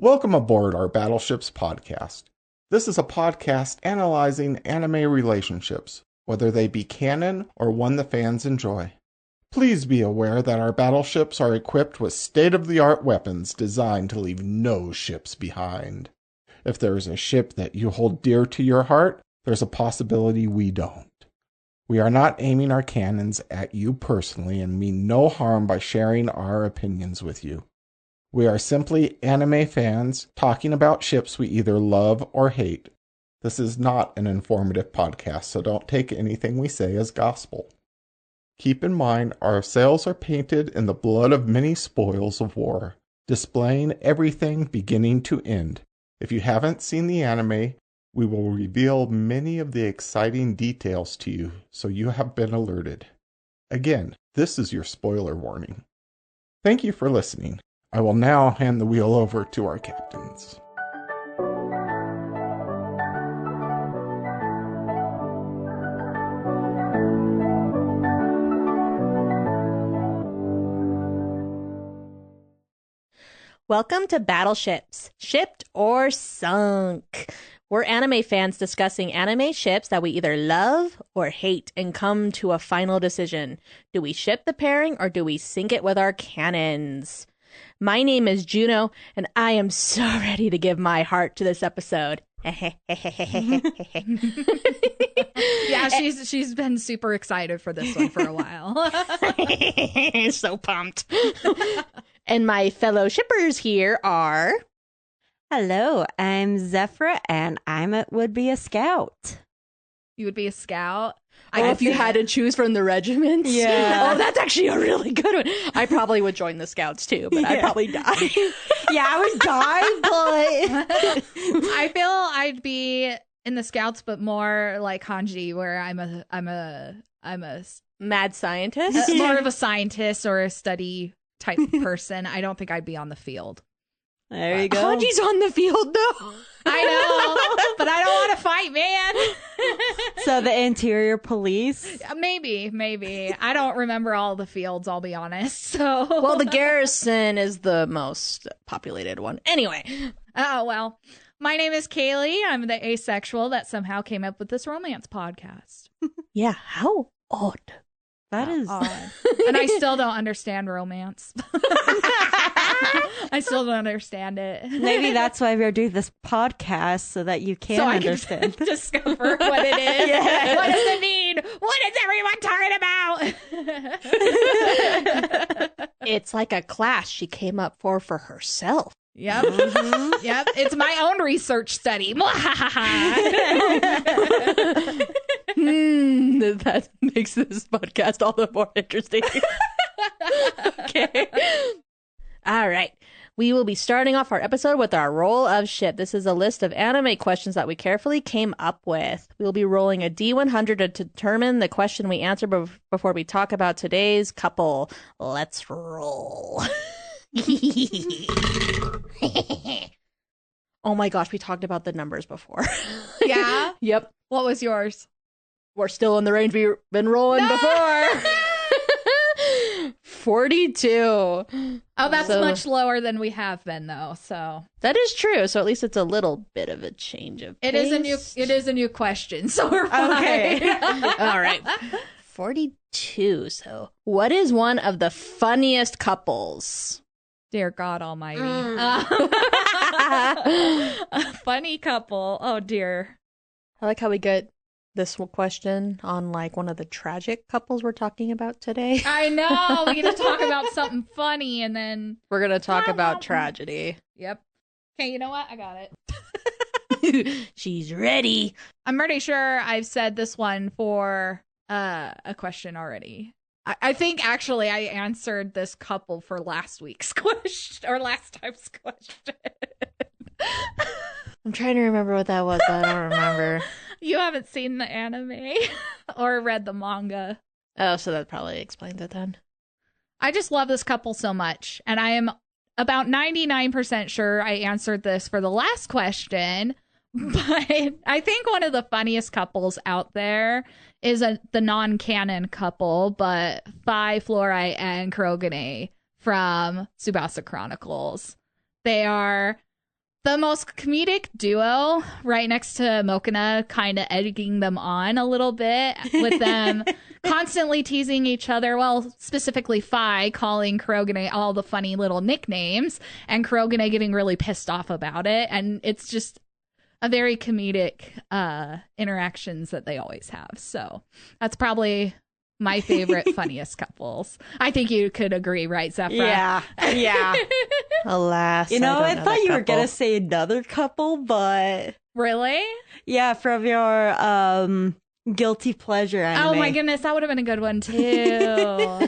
Welcome aboard our Battleships podcast. This is a podcast analyzing anime relationships, whether they be canon or one the fans enjoy. Please be aware that our battleships are equipped with state-of-the-art weapons designed to leave no ships behind. If there is a ship that you hold dear to your heart, there's a possibility we don't. We are not aiming our cannons at you personally and mean no harm by sharing our opinions with you. We are simply anime fans talking about ships we either love or hate. This is not an informative podcast, so don't take anything we say as gospel. Keep in mind, our sails are painted in the blood of many spoils of war, displaying everything beginning to end. If you haven't seen the anime, we will reveal many of the exciting details to you, so you have been alerted. Again, this is your spoiler warning. Thank you for listening. I will now hand the wheel over to our captains. Welcome to Battleships, Shipped or Sunk. We're anime fans discussing anime ships that we either love or hate and come to a final decision. Do we ship the pairing or do we sink it with our cannons? My name is Juno, and I am so ready to give my heart to this episode. Yeah, she's been super excited for this one for a while. So pumped. And my fellow shippers here are... Hello, I'm Zephyra, and would be a scout. You would be a scout? If you had to choose from the regiments? Yeah. Oh, that's actually a really good one. I probably would join the scouts too, but I'd probably die. Yeah, I would die, but... I feel I'd be in the scouts, but more like Hanji, where I'm a Mad scientist? more of a scientist or a study type person. I don't think I'd be on the field. There you go. Hanji's on the field, though. I know, but I don't want to fight, man. So the interior police? Maybe. I don't remember all the fields, I'll be honest. So, Well, the garrison is the most populated one. Anyway. Oh, well. My name is Kaylee. I'm the asexual that somehow came up with this romance podcast. Yeah, how odd. That is odd. And I still don't understand romance. I still don't understand it. Maybe that's why we're doing this podcast, so that you can understand. Can discover what it is. Yeah. What does it mean? What is everyone talking about? It's like a class she came up for herself. Yep. Mm-hmm. Yep. It's my own research study. That makes this podcast all the more interesting. Okay. All right. We will be starting off our episode with our roll of ship. This is a list of anime questions that we carefully came up with. We will be rolling a D100 to determine the question we answer before we talk about today's couple. Let's roll. Oh my gosh, we talked about the numbers before. Yeah? Yep. What was yours? We're still in the range we've been rolling before. 42. Oh, that's much lower than we have been, though. So that is true. So at least it's a little bit of a change of pace. It is a new question. So we're fine. Okay. All right. 42. So what is one of the funniest couples? Dear God Almighty. A funny couple. Oh dear. I like how we get this question on like one of the tragic couples we're talking about today. I know. We get to talk about something funny and then we're going to talk about tragedy. Yep. Okay, you know what? I got it. She's ready. I'm pretty sure I've said this one for a question already. I think actually I answered this couple for last week's question or last time's question. I'm trying to remember what that was, but I don't remember. You haven't seen the anime or read the manga. Oh, so that probably explains it then. I just love this couple so much. And I am about 99% sure I answered this for the last question. But I think one of the funniest couples out there is the non-canon couple, but Phi, Flori, and Kurogane from Tsubasa Chronicles. They are The most comedic duo right next to Mokina, kind of egging them on a little bit with them constantly teasing each other. Well, specifically Fi calling Kurogane all the funny little nicknames and Kurogane getting really pissed off about it. And it's just a very comedic interactions that they always have. So that's probably my favorite, funniest couples. I think you could agree, right, Zephyr? Yeah. Alas. I don't know thought that you were couple. going to say another couple, but Really? yeah, from your guilty pleasure anime. Oh my goodness, that would have been a good one too. Well,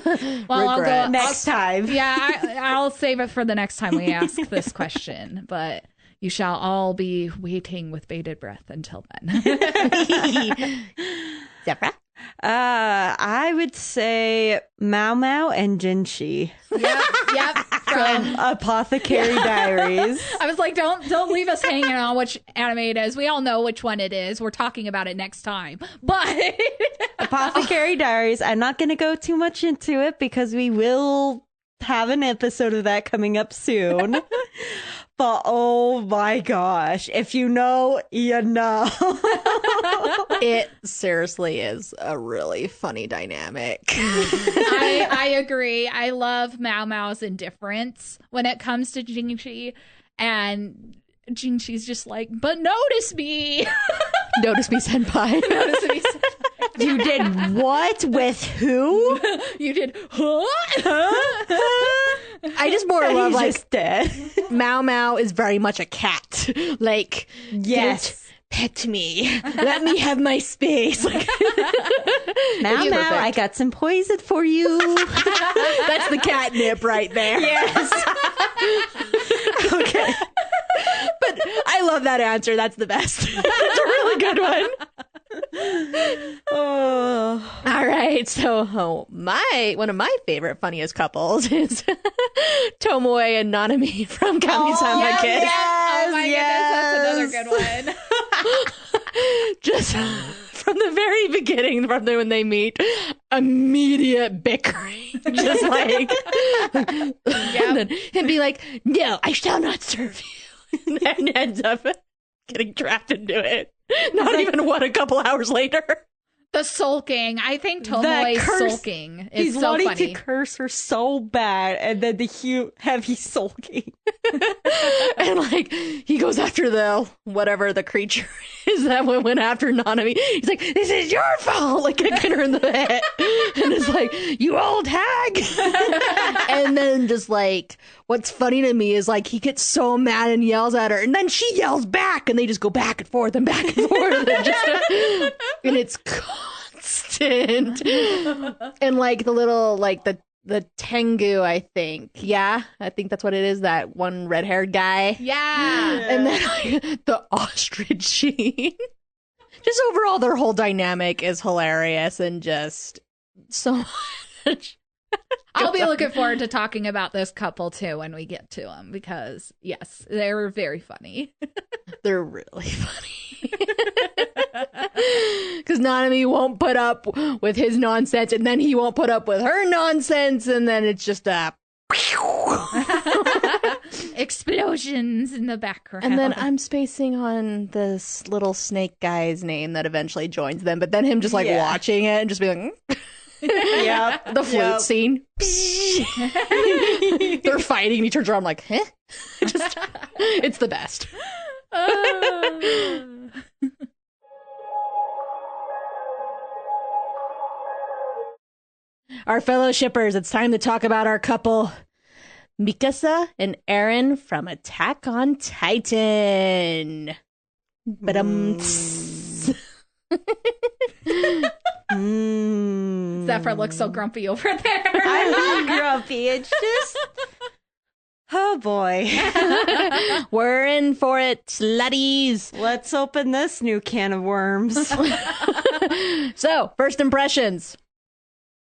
I'll Regret. go Next time. Yeah, I'll save it for the next time we ask this question. But you shall all be waiting with bated breath until then. Zephyr? I would say Mao Mao and Jinshi Yep. from Apothecary Diaries. I was like, don't leave us hanging on which anime it is. We all know which one it is. We're talking about it next time. But Apothecary Diaries. I'm not going to go too much into it because we will have an episode of that coming up soon. But oh my gosh, if you know, you know. It seriously is a really funny dynamic. I agree. I love Mao Mao's indifference when it comes to Jingxi, and Jingshi's just like, but notice me. Notice me, senpai. Notice me. You did what with who? You did, huh? I just more love, He's like, just dead. Mao Mao is very much a cat. Like, Yes. pet me. Let me have my space. Like, Mao It's Mao, perfect. I got some poison for you. that's the catnip right there. Yes. Okay. But I love that answer. That's the best. It's a really good one. Oh. All right, so one of my favorite funniest couples is Tomoe and Nanami from Kamisama Kiss. Oh my goodness, that's another good one. Just from the very beginning, when they meet, immediate bickering, just like, and then him be like, "No, I shall not serve you," and then ends up getting trapped into it. Not even a couple hours later. The sulking. I think That Tomoe's curse- sulking is He's so wanting funny. to curse her so bad, and then the heavy sulking. And like he goes after the whatever the creature is that went after Nanami. He's like, "This is your fault!" Like kicking her in the head, and it's like, "You old hag!" And then just like, what's funny to me is like he gets so mad and yells at her, and then she yells back, and they just go back and forth and back and forth, and it's constant. And like the little like the Tengu, I think. Yeah, I think that's what it is. That one red-haired guy. Yeah. And then like, the ostrich scene. Just overall, their whole dynamic is hilarious and just so much. I'll be looking forward to talking about this couple too when we get to them because, yes, they were very funny. They're really funny. Because Nanami won't put up with his nonsense, and then he won't put up with her nonsense, and then it's just a. Explosions in the background. And then I'm spacing on this little snake guy's name that eventually joins them, but then him just like Yeah. watching it and just being like, Yep. the flute scene. They're fighting, and he turns around I'm like, huh? Just, it's the best. Our fellow shippers, it's time to talk about our couple, Mikasa and Eren from Attack on Titan. But Zephyr looks so grumpy over there. I'm not grumpy. It's just, oh boy. we're in for it, slutties. Let's open this new can of worms. So, first impressions.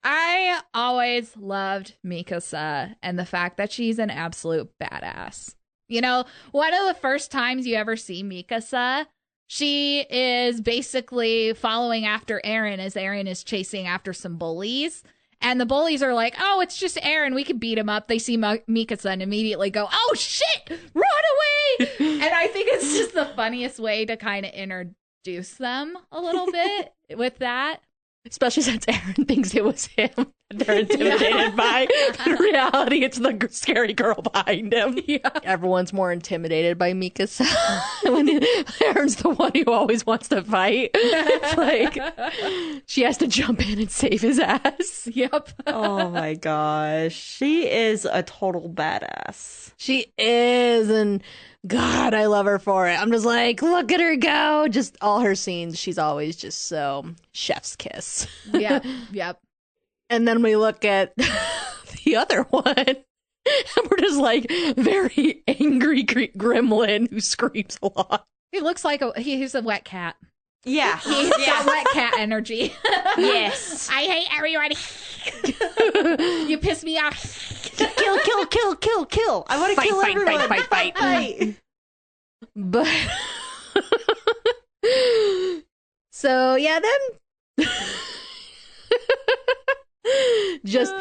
I always loved Mikasa and the fact that she's an absolute badass. You know, one of the first times you ever see Mikasa, she is basically following after Eren as Eren is chasing after some bullies. And the bullies are like, oh, it's just Eren. We can beat him up. They see Mikasa and immediately go, oh, shit, run away. And I think it's just the funniest way to kind of introduce them a little bit with that. Especially since Eren thinks it was him that they're intimidated by. In reality, it's the scary girl behind him. Yeah. Everyone's more intimidated by Mikasa when Eren's the one who always wants to fight. Like, she has to jump in and save his ass. Yep. Oh my gosh. She is a total badass. She is, and God, I love her for it. I'm just like, look at her go. Just all her scenes, she's always just so chef's kiss. Yep. And then we look at the other one, and we're just like, very angry gremlin who screams a lot. He looks like he's a wet cat. Yeah. He's got wet cat energy. Yes. I hate everybody. You piss me off. Kill. I want to kill everyone. Fight. But so yeah, then just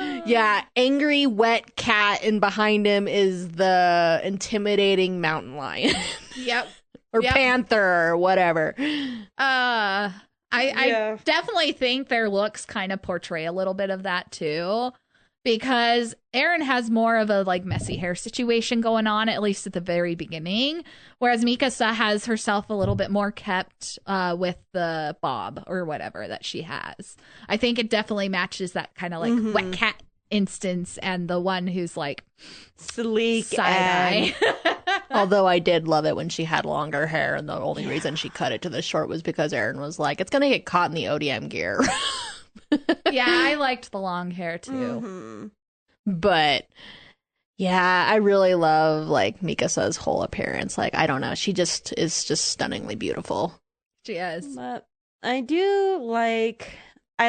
angry wet cat, and behind him is the intimidating mountain lion. Yep. Or panther or whatever. I definitely think their looks kind of portray a little bit of that too, because Eren has more of a like messy hair situation going on, at least at the very beginning, whereas Mikasa has herself a little bit more kept with the bob or whatever that she has. I think it definitely matches that kind of like wet cat instance, and the one who's like sleek side eye. Although I did love it when she had longer hair, and the only reason she cut it to the short was because Eren was like, it's gonna get caught in the ODM gear. Yeah, I liked the long hair too. Mm-hmm. But yeah, I really love like Mikasa's whole appearance. Like, I don't know, she just is just stunningly beautiful. She is. But I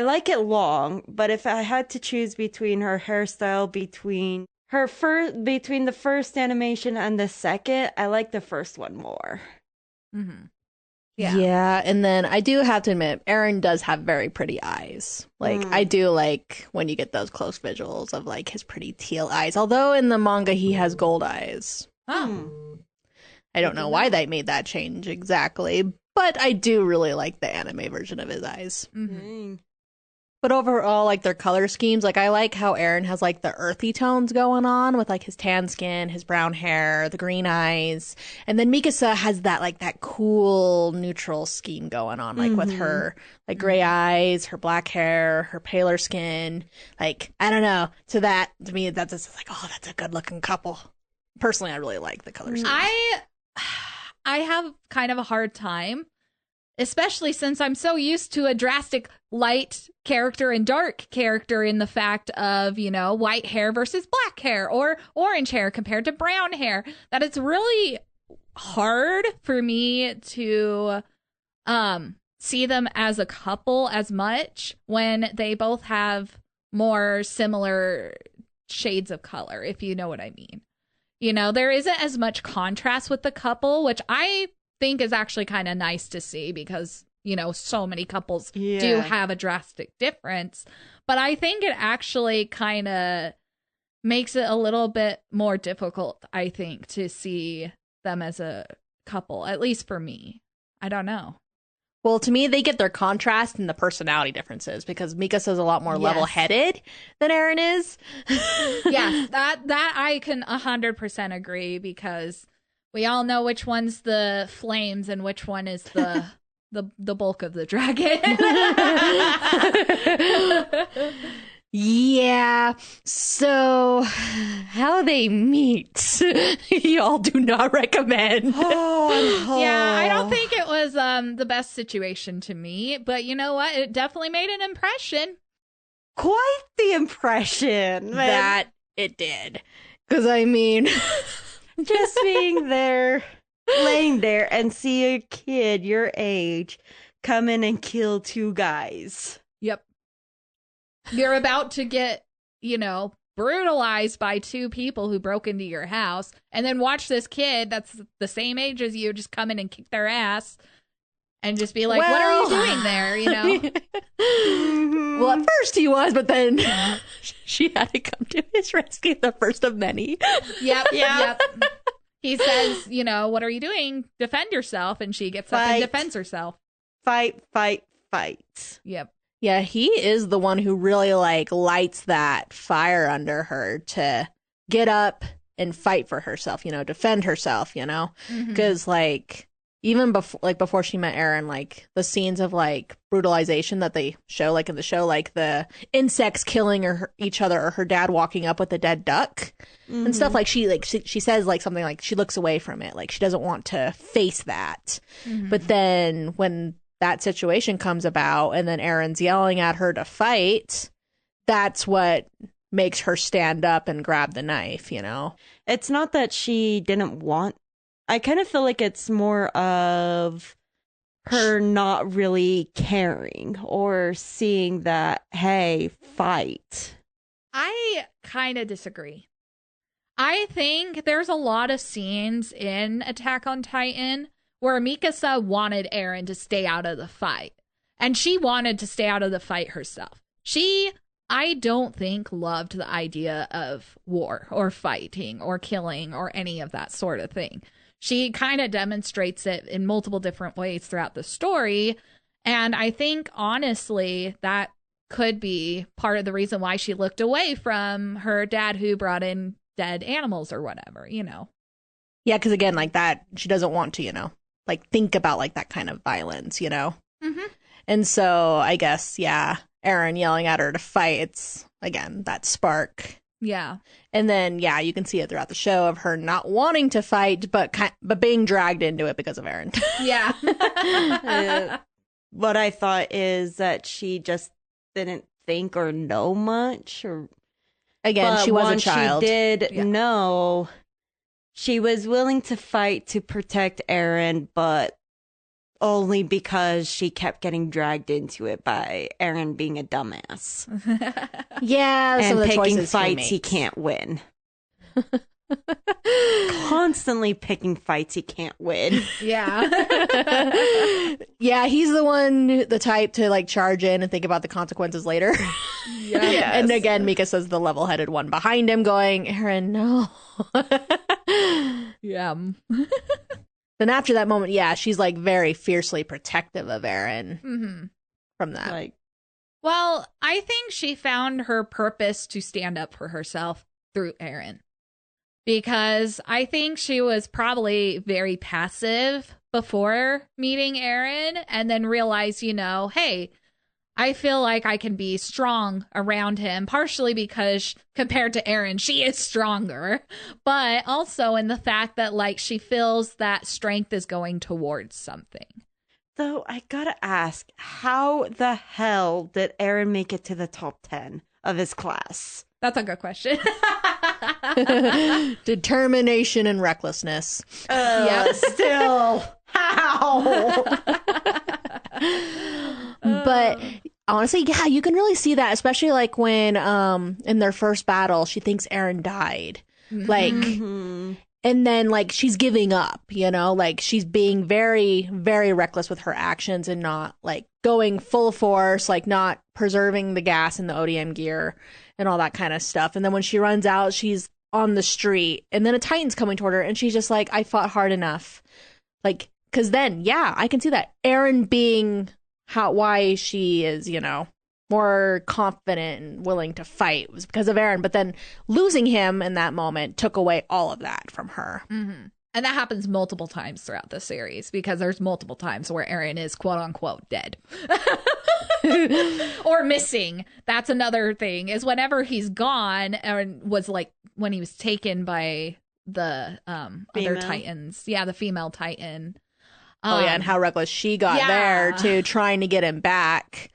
like it long, but if I had to choose between her hairstyle between the first animation and the second, I like the first one more. Mm-hmm. Yeah, and then I do have to admit, Eren does have very pretty eyes. Like, I do like when you get those close visuals of like his pretty teal eyes. Although in the manga he has gold eyes. Oh. I don't know why they made that change exactly, but I do really like the anime version of his eyes. Mm-hmm. But overall, like their color schemes, like I like how Eren has like the earthy tones going on with like his tan skin, his brown hair, the green eyes. And then Mikasa has that like that cool neutral scheme going on, like with her like gray eyes, her black hair, her paler skin. Like, I don't know. To me, that's just like, oh, that's a good looking couple. Personally, I really like the color scheme. I have kind of a hard time, especially since I'm so used to a drastic light character and dark character in the fact of, you know, white hair versus black hair or orange hair compared to brown hair, that it's really hard for me to see them as a couple as much when they both have more similar shades of color, if you know what I mean. You know, there isn't as much contrast with the couple, which I think is actually kind of nice to see because, you know, so many couples do have a drastic difference. But I think it actually kind of makes it a little bit more difficult, I think, to see them as a couple, at least for me. I don't know. Well, to me, they get their contrast in the personality differences because Mikasa's a lot more level-headed than Eren is. Yes, that I can 100% agree because we all know which one's the flames and which one is the bulk of the dragon. Yeah. So, how they meet, y'all do not recommend. Yeah, I don't think it was the best situation to me, but you know what? It definitely made an impression. Quite the impression. That it did. Because, I mean... just being there, laying there, and see a kid your age come in and kill two guys. Yep. You're about to get, you know, brutalized by two people who broke into your house, and then watch this kid that's the same age as you just come in and kick their ass. and just be like, what are you doing there? You know? Well, at first he was, but then she had to come to his rescue, the first of many. Yep. He says, you know, what are you doing? Defend yourself. And she gets up and defends herself. Fight. Yep. Yeah, he is the one who really like lights that fire under her to get up and fight for herself, you know, defend herself, you know, because like even before she met Eren, like the scenes of like brutalization that they show, like in the show, like the insects killing each other, or her dad walking up with a dead duck and stuff, like she says like something like she looks away from it, like she doesn't want to face that. But then when that situation comes about and then Eren's yelling at her to fight, that's what makes her stand up and grab the knife, you know? It's not that she didn't want. I kind of feel like it's more of her not really caring or seeing that, hey, fight. I kind of disagree. I think there's a lot of scenes in Attack on Titan where Mikasa wanted Eren to stay out of the fight. And she wanted to stay out of the fight herself. She, I don't think, loved the idea of war or fighting or killing or any of that sort of thing. She kind of demonstrates it in multiple different ways throughout the story. And I think, honestly, that could be part of the reason why she looked away from her dad who brought in dead animals or whatever, you know? Yeah, because again, like that, she doesn't want to, you know, like think about like that kind of violence, you know? And so I guess, yeah, Eren yelling at her to fight, it's, again, that spark. Yeah. And then, yeah, you can see it throughout the show of her not wanting to fight, but being dragged into it because of Eren. Yeah. What I thought is that she just didn't think or know much. Or Again, but she was a once child. She did know. She was willing to fight to protect Eren, but only because she kept getting dragged into it by Eren being a dumbass. Yeah, and some of the picking choices fights he he can't win. Constantly picking fights he can't win. Yeah. Yeah, he's the type to like charge in and think about the consequences later. Yes. And again, Mika says the level-headed one behind him going, Eren, no. Yeah. Then after that moment, yeah, she's like very fiercely protective of Eren from that. Like, Well, I think she found her purpose to stand up for herself through Eren. Because I think she was probably very passive before meeting Eren and then realized, you know, hey, I feel like I can be strong around him, partially because compared to Eren, she is stronger, but also in the fact that like she feels that strength is going towards something. though, I gotta ask, how the hell did Eren make it to the top 10 of his class? That's a good question. Determination and recklessness. Yep. Still, how? But honestly, yeah, you can really see that, especially like when in their first battle, she thinks Eren died. Like, and then like she's giving up, you know, like she's being very, very reckless with her actions and not like going full force, like not preserving the gas in the ODM gear and all that kind of stuff. And then when she runs out, she's on the street and then a Titan's coming toward her and she's just like, I fought hard enough. Like, because then, yeah, I can see that Eren being why she is, you know, more confident and willing to fight was because of Eren. But then losing him in that moment took away all of that from her. Mm-hmm. And that happens multiple times throughout the series because there's multiple times where Eren is quote unquote dead or missing. That's another thing is whenever he's gone and was like when he was taken by the other Titans. Yeah, the female Titan. Oh, yeah. And how reckless she got there too, trying to get him back.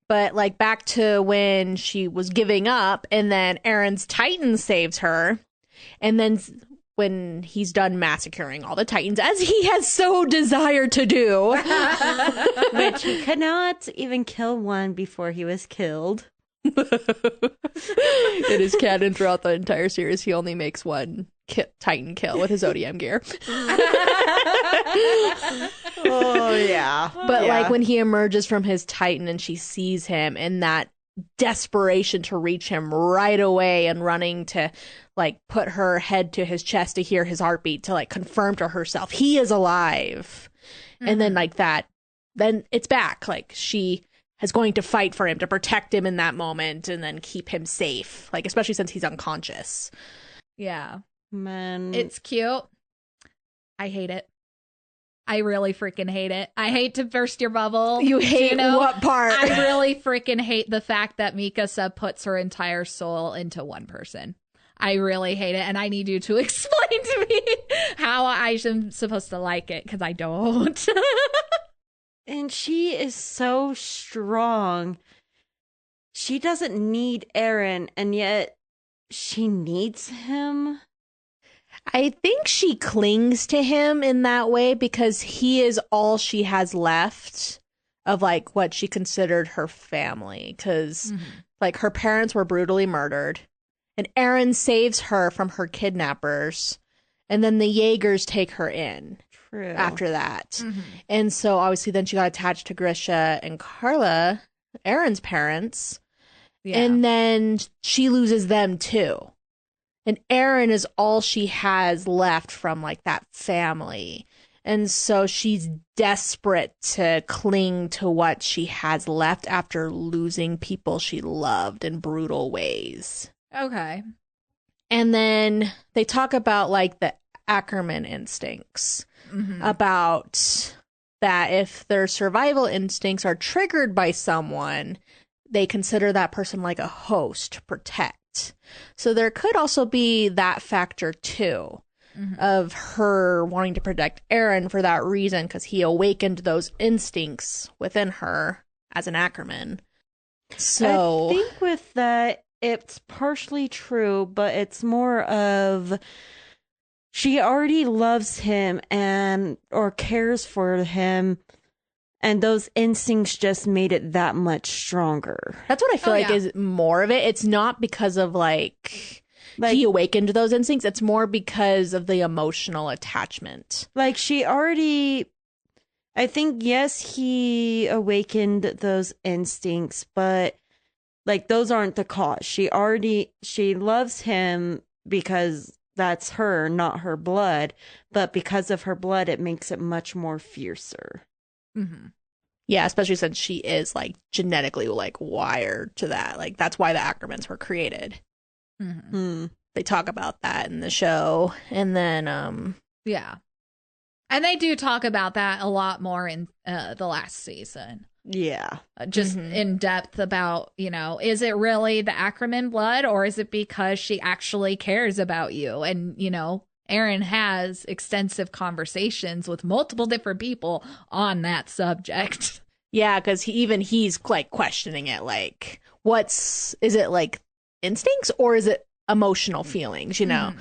But like back to when she was giving up and then Eren's Titan saves her. And then when he's done massacring all the Titans, as he has so desired to do. Which he could not even kill one before he was killed. It is canon throughout the entire series. He only makes one Titan kill with his ODM gear. Oh, yeah. But Yeah. like when he emerges from his Titan and she sees him and that desperation to reach him right away and running to like put her head to his chest to hear his heartbeat to like confirm to herself he is alive. And then like that, then it's back. Like she is going to fight for him to protect him in that moment and then keep him safe. Like especially since he's unconscious. Yeah. Man. It's cute. I hate it. I really freaking hate it. I hate to burst your bubble. You hate what part? I really freaking hate the fact that Mikasa puts her entire soul into one person. I really hate it, and I need you to explain to me how I am supposed to like it, because I don't. And she is so strong. She doesn't need Eren, and yet she needs him. I think she clings to him in that way because he is all she has left of like what she considered her family. Because like her parents were brutally murdered and Eren saves her from her kidnappers. And then the Yeagers take her in after that. And so obviously then she got attached to Grisha and Carla, Eren's parents. Yeah. And then she loses them too. And Eren is all she has left from like that family. And so she's desperate to cling to what she has left after losing people she loved in brutal ways. Okay. And then they talk about like the Ackerman instincts, about that if their survival instincts are triggered by someone, they consider that person like a host to protect. So there could also be that factor too, of her wanting to protect Eren for that reason, because he awakened those instincts within her as an Ackerman. So I think with that, it's partially true, but it's more of she already loves him and or cares for him, and those instincts just made it that much stronger. that's what I feel like is more of it. It's not because of like he awakened those instincts. It's more because of the emotional attachment. Like she already, I think, yes, he awakened those instincts, but like those aren't the cause. She loves him because that's her, not her blood. But because of her blood, it makes it much more fiercer. Yeah, especially since she is like genetically like wired to that. Like that's why the Ackermans were created. They talk about that in the show. And then Yeah. And they do talk about that a lot more in the last season. Yeah. Just in depth about, you know, is it really the Ackerman blood, or is it because she actually cares about you? And, you know, Eren has extensive conversations with multiple different people on that subject. yeah, because he's like questioning it, like is it like instincts or is it emotional feelings, you know?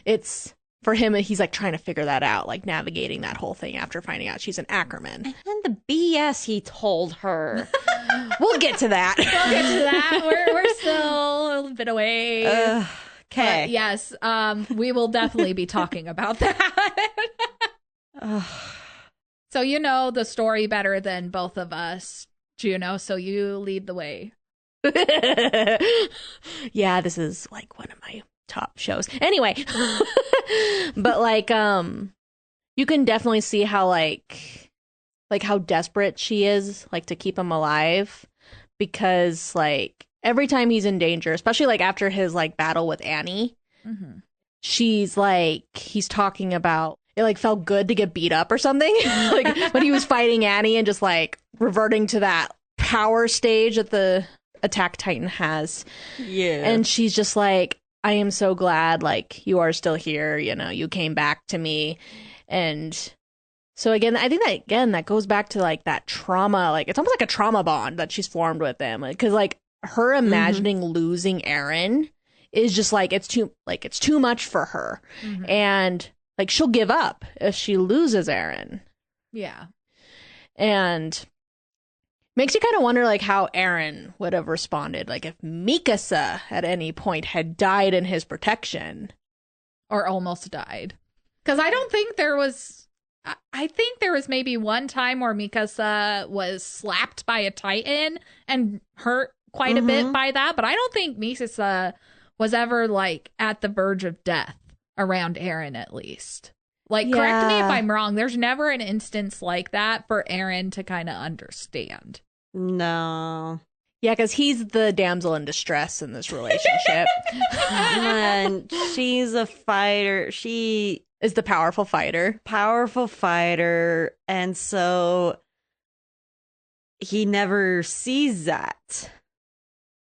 It's for him, he's like trying to figure that out, like navigating that whole thing after finding out she's an Ackerman. And then the BS he told her. We'll get to that. We'll get to that. We're still a little bit away. Okay. But yes, we will definitely be talking about that. So you know the story better than both of us, Juno, so you lead the way. Yeah, this is like one of my top shows. Anyway, but like you can definitely see how like how desperate she is like to keep him alive, because like every time he's in danger, especially like after his like battle with Annie, she's like, he's talking about it like felt good to get beat up or something. Like when he was fighting Annie and just like reverting to that power stage that the Attack Titan has. Yeah. And she's just like, I am so glad like you are still here, you know, you came back to me. And so again, I think that goes back to like that trauma, like it's almost like a trauma bond that she's formed with him, because like her imagining losing Eren is just like it's too much for her. And like she'll give up if she loses Eren. Yeah. And makes you kind of wonder like how Eren would have responded, like if Mikasa at any point had died in his protection. Or almost died. Because I don't think there was I think there was maybe one time where Mikasa was slapped by a Titan and hurt quite a bit by that, but I don't think Mikasa was ever like at the verge of death around Eren, at least. Like, correct me if I'm wrong. There's never an instance like that for Eren to kind of understand. No. Yeah, because he's the damsel in distress in this relationship. And she's a fighter. She is the powerful fighter. And so he never sees that.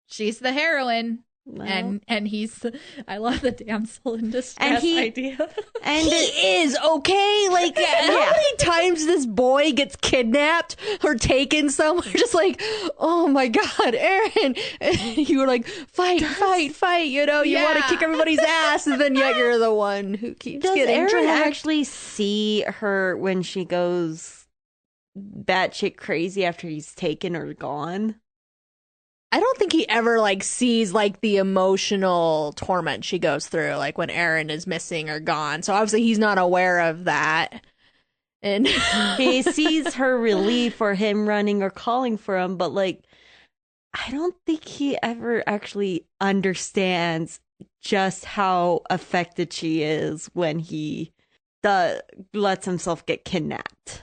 She's the heroine. Well. And he's, I love the damsel in distress idea. And he is okay. Like, how many times this boy gets kidnapped or taken somewhere? Just like, oh my God, Eren. And you were like, fight. You know, you want to kick everybody's ass, and then yet you're the one who keeps getting Eren dragged. actually see her when she goes batshit crazy after he's taken or gone? I don't think he ever like sees like the emotional torment she goes through, like when Eren is missing or gone. So obviously he's not aware of that. And he sees her relief for him running or calling for him, but like I don't think he ever actually understands just how affected she is when he lets himself get kidnapped.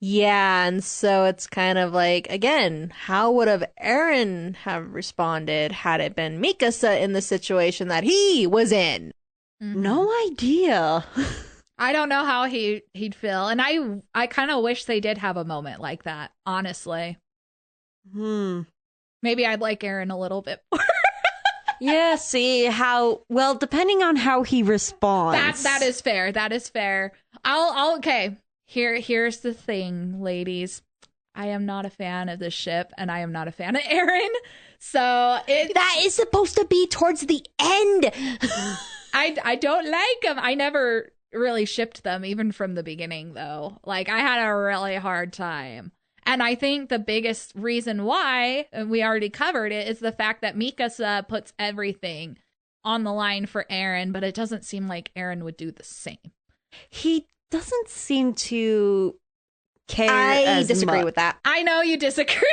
yeah, and so it's kind of like, again, how would have Eren have responded had it been Mikasa in the situation that he was in? No idea. I don't know how he'd feel. And I kind of wish they did have a moment like that, honestly. Maybe I'd like Eren a little bit more. Yeah, see how, well, depending on how he responds. That is fair. That is fair. Okay. Here's the thing, ladies. I am not a fan of this ship, and I am not a fan of Eren. So that is supposed to be towards the end. I don't like him. I never really shipped them, even from the beginning, though. Like, I had a really hard time. And I think the biggest reason why, and we already covered it, is the fact that Mikasa puts everything on the line for Eren, but it doesn't seem like Eren would do the same. He doesn't seem to care. I disagree with that. I know you disagree.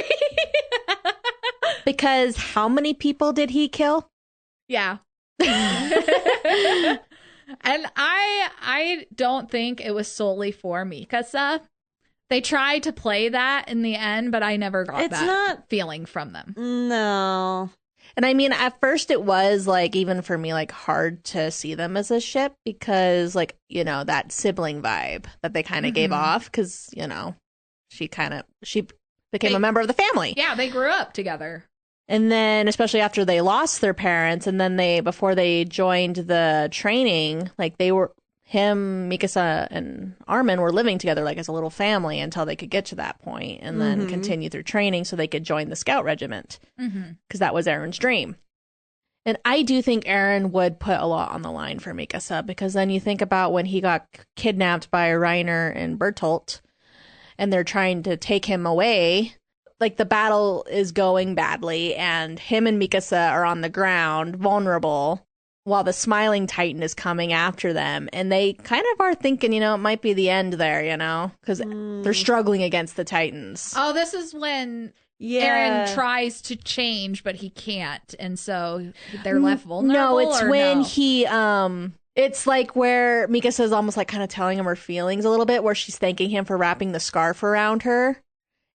Because how many people did he kill? Yeah. And I don't think it was solely for Mikasa. They tried to play that in the end, but I never got that feeling from them. No. And I mean, at first it was like, even for me, like hard to see them as a ship because, like, you know, that sibling vibe that they kind of gave off because, you know, she became a member of the family. Yeah, they grew up together. And then, especially after they lost their parents, and then before they joined the training, like him, Mikasa, and Armin were living together like as a little family until they could get to that point and then continue through training so they could join the scout regiment because that was Eren's dream. And I do think Eren would put a lot on the line for Mikasa because then you think about when he got kidnapped by Reiner and Bertolt and they're trying to take him away. Like, the battle is going badly, and him and Mikasa are on the ground, vulnerable, while the Smiling Titan is coming after them. And they kind of are thinking, you know, it might be the end there, you know, because they're struggling against the Titans. Oh, this is when Eren tries to change, but he can't. And so they're left vulnerable? No, it's when he... It's like where Mikasa is almost like kind of telling him her feelings a little bit, where she's thanking him for wrapping the scarf around her.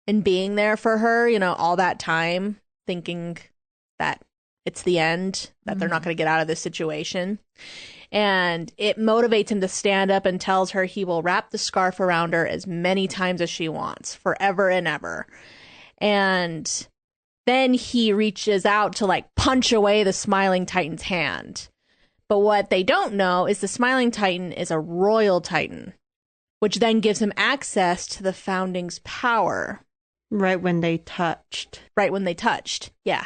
And being there for her, you know, all that time, thinking that it's the end, that they're not going to get out of this situation. And it motivates him to stand up and tells her he will wrap the scarf around her as many times as she wants, forever and ever. And then he reaches out to like punch away the Smiling Titan's hand. But what they don't know is the Smiling Titan is a royal Titan, which then gives him access to the Founding's power. Right when they touched, yeah.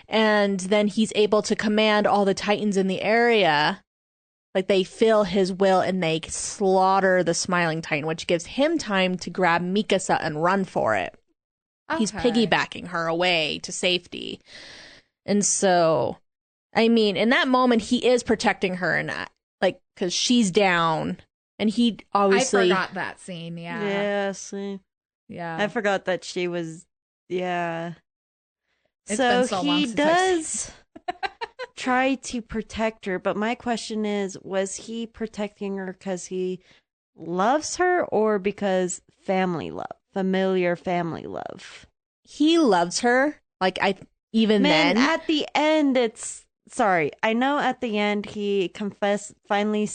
And then he's able to command all the Titans in the area. Like, they feel his will and they slaughter the Smiling Titan, which gives him time to grab Mikasa and run for it. Okay. He's piggybacking her away to safety. And so, I mean, in that moment, he is protecting her, and like, because she's down And he obviously... I forgot that scene, yeah. Yeah, see. Yeah. I forgot that she was, yeah. It's So been so long he since I've does try to protect her, but my question is, was he protecting her because he loves her or because family love, familiar family love? He loves her. Like, even Man, then... at the end, I know at the end he finally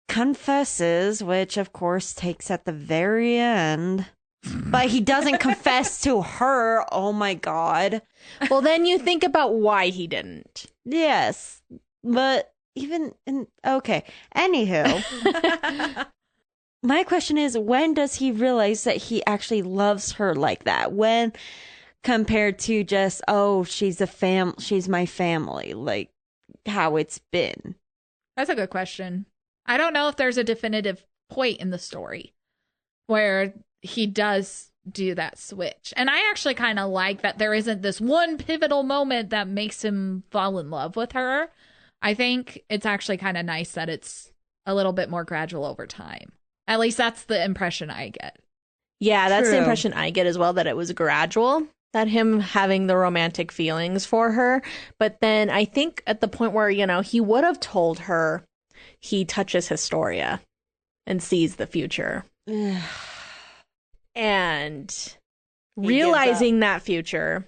confesses, which of course takes at the very end. But he doesn't confess to her. Oh my God. Well, then you think about why he didn't. Yes. But okay. Anywho, my question is, when does he realize that he actually loves her like that? When compared to just, oh, she's my family, like how it's been. That's a good question. I don't know if there's a definitive point in the story where he does do that switch. And I actually kind of like that there isn't this one pivotal moment that makes him fall in love with her. I think it's actually kind of nice that it's a little bit more gradual over time. At least that's the impression I get. Yeah, that's the True. impression I get as well, that it was gradual, that him having the romantic feelings for her. But then I think at the point where, he would have told her he touches Historia and sees the future. And realizing that future,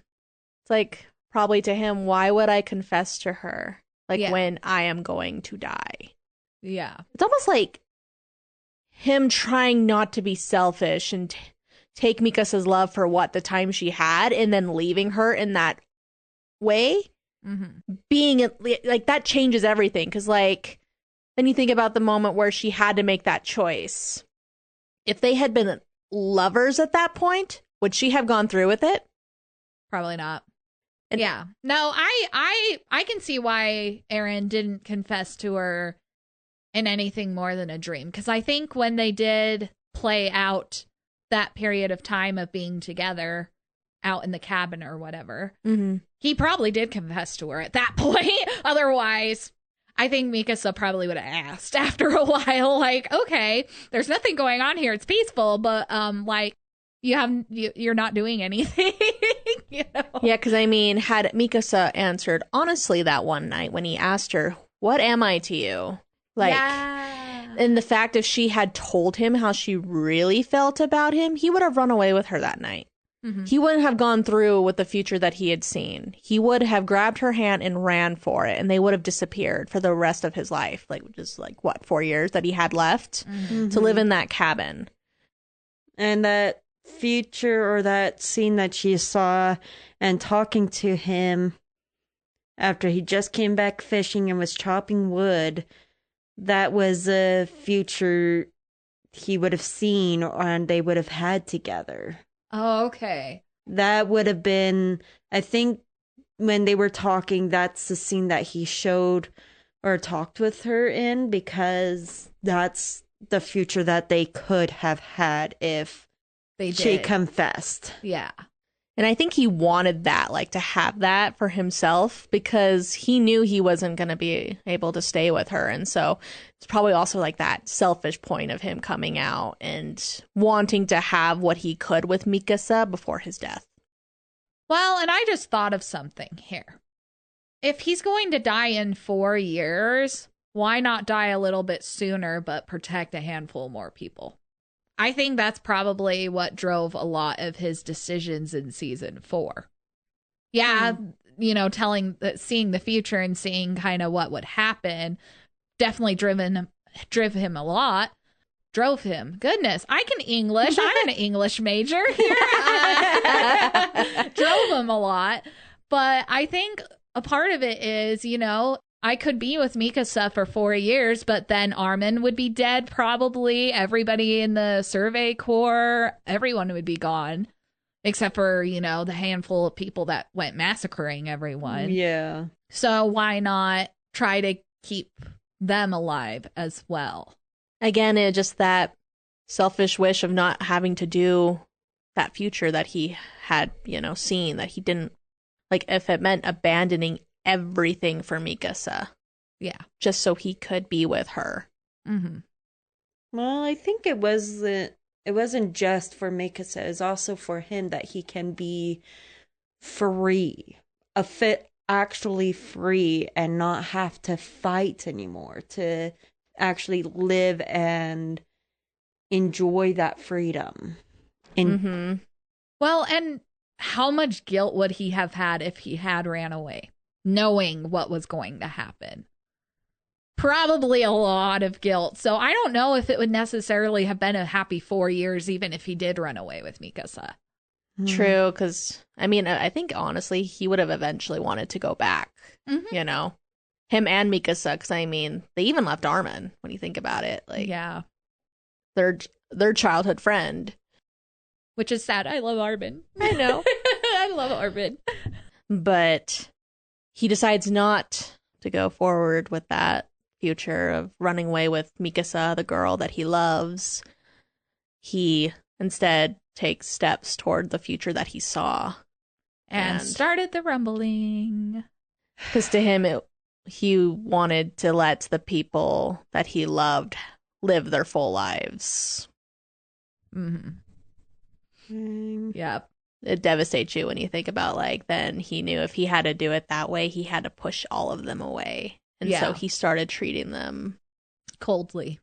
it's like, probably to him, why would I confess to her? Like, when I am going to die. Yeah. It's almost like him trying not to be selfish and take Mikasa's love for the time she had, and then leaving her in that way. Mm-hmm. Being like, that changes everything. Because, like, then you think about the moment where she had to make that choice. If they had been lovers at that point, would she have gone through with it? Probably not. And yeah. No, I can see why Eren didn't confess to her in anything more than a dream. Because I think when they did play out that period of time of being together out in the cabin or whatever, he probably did confess to her at that point. Otherwise, I think Mikasa probably would have asked after a while, like, okay, there's nothing going on here. It's peaceful, but like, you're not doing anything. Yeah, because I mean, had Mikasa answered honestly that one night when he asked her, "What am I to you?" Like, and the fact if she had told him how she really felt about him, he would have run away with her that night. He wouldn't have gone through with the future that he had seen. He would have grabbed her hand and ran for it, and they would have disappeared for the rest of his life. Like, just like, 4 years that he had left to live in that cabin. And that future, or that scene that she saw and talking to him after he just came back fishing and was chopping wood, that was a future he would have seen and they would have had together. Oh, okay. That would have been, I think, when they were talking, that's the scene that he showed or talked with her in, because that's the future that they could have had if she confessed. Yeah. And I think he wanted that, like, to have that for himself, because he knew he wasn't going to be able to stay with her. And so it's probably also like that selfish point of him coming out and wanting to have what he could with Mikasa before his death. Well, and I just thought of something here. If he's going to die in 4 years, why not die a little bit sooner but protect a handful more people? I think that's probably what drove a lot of his decisions in season 4. Yeah, seeing the future and seeing kind of what would happen definitely drove him a lot. Drove him. Goodness, I can English. I'm an English major here. Drove him a lot. But I think a part of it is, I could be with Mikasa for 4 years, but then Armin would be dead probably. Everybody in the Survey Corps, everyone would be gone. Except for, the handful of people that went massacring everyone. Yeah. So why not try to keep them alive as well? Again, it's just that selfish wish of not having to do that future that he had, seen, that he didn't, like, if it meant abandoning everything for Mikasa. Yeah. Just so he could be with her. Mm-hmm. Well, I think it wasn't just for Mikasa. It's also for him that he can be free, actually free, and not have to fight anymore, to actually live and enjoy that freedom. Well, and how much guilt would he have had if he had ran away, knowing what was going to happen? Probably a lot of guilt. So I don't know if it would necessarily have been a happy 4 years, even if he did run away with Mikasa. True, because, I mean, I think, honestly, he would have eventually wanted to go back, you know? Him and Mikasa, because, I mean, they even left Armin, when you think about it. Like, yeah. Their childhood friend. Which is sad. I love Armin. I know. I love Armin. But he decides not to go forward with that future of running away with Mikasa, the girl that he loves. He instead takes steps toward the future that he saw. And started the rumbling. Because to him, he wanted to let the people that he loved live their full lives. Yep. It devastates you when you think about, like, then he knew if he had to do it that way, he had to push all of them away. And so he started treating them coldly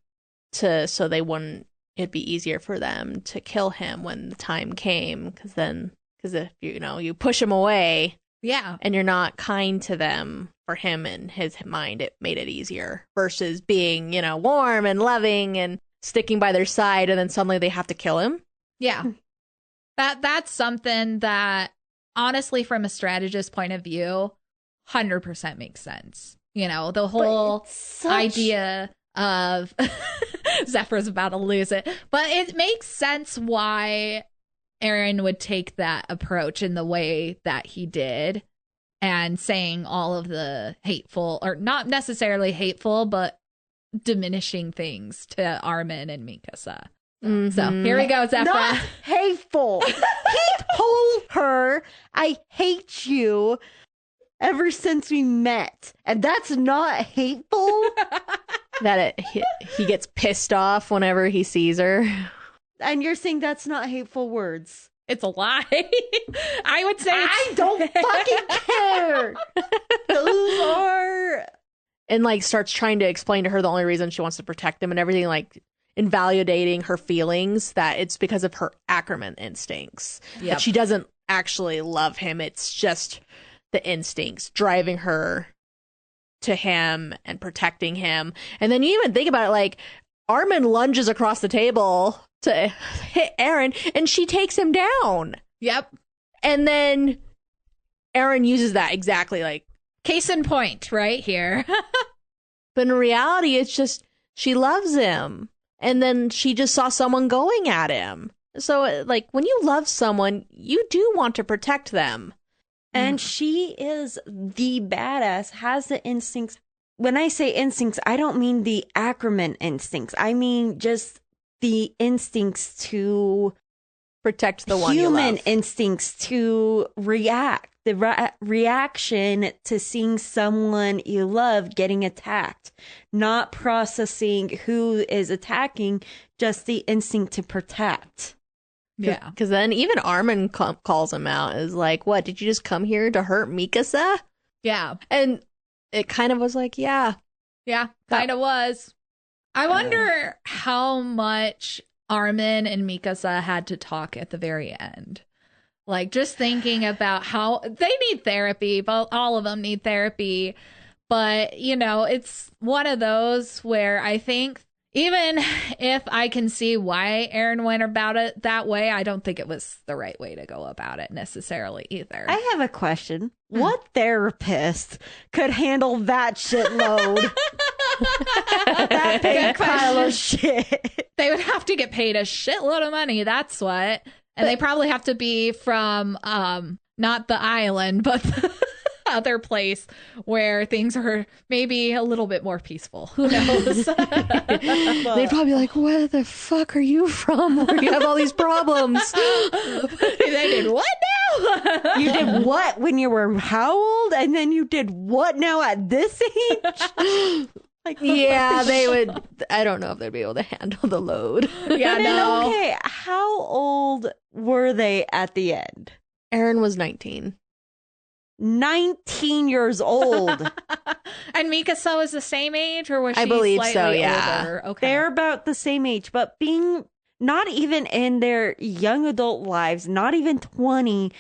so they wouldn't, it'd be easier for them to kill him when the time came. Because if you push him away, and you're not kind to them, for him in his mind, it made it easier versus being, warm and loving and sticking by their side, and then suddenly they have to kill him. Yeah. That's something that, honestly, from a strategist point of view, 100% makes sense. The whole idea of Zephyr's about to lose it. But it makes sense why Eren would take that approach in the way that he did, and saying all of the hateful, or not necessarily hateful, but diminishing things to Armin and Mikasa. So here we go, Zephyr. Not hateful. He told her, "I hate you," ever since we met, and that's not hateful. That he gets pissed off whenever he sees her. And you're saying that's not hateful words? It's a lie. I would say I don't fucking care. Those are... And, like, starts trying to explain to her the only reason she wants to protect him and everything, like, invalidating her feelings, that it's because of her Ackerman instincts. That she doesn't actually love him. It's just the instincts driving her to him and protecting him. And then you even think about it, like, Armin lunges across the table to hit Eren, and she takes him down. Yep. And then Eren uses that exactly, like, case in point right here. But in reality, it's just she loves him. And then she just saw someone going at him. So, like, when you love someone, you do want to protect them. And she is the badass, has the instincts. When I say instincts, I don't mean the Ackerman instincts. I mean just the instincts to protect the one you love. Human instincts to react. The reaction to seeing someone you love getting attacked. Not processing who is attacking, just the instinct to protect. Yeah. Because then even Armin calls him out, is like, what, did you just come here to hurt Mikasa? Yeah. And it kind of was like, yeah. Yeah, kind of was. I wonder how much Armin and Mikasa had to talk at the very end. Like, just thinking about how they need therapy, but all of them need therapy. But, it's one of those where I think, even if I can see why Eren went about it that way, I don't think it was the right way to go about it necessarily either. I have a question. What therapist could handle that shitload? That big pile of shit. They would have to get paid a shitload of money, that's what. And they probably have to be from not the island, but the other place where things are maybe a little bit more peaceful. Who knows? They'd probably be like, where the fuck are you from? Where you have all these problems? They did what now? You did what when you were how old? And then you did what now at this age? Like, Yeah, they would. I don't know if they'd be able to handle the load. Yeah, no. Okay, how old were they at the end? Eren was 19. 19 years old. And Mikasa was the same age, or was she I believe slightly so, yeah. older? Okay. They're about the same age, but being not even in their young adult lives, not even 20,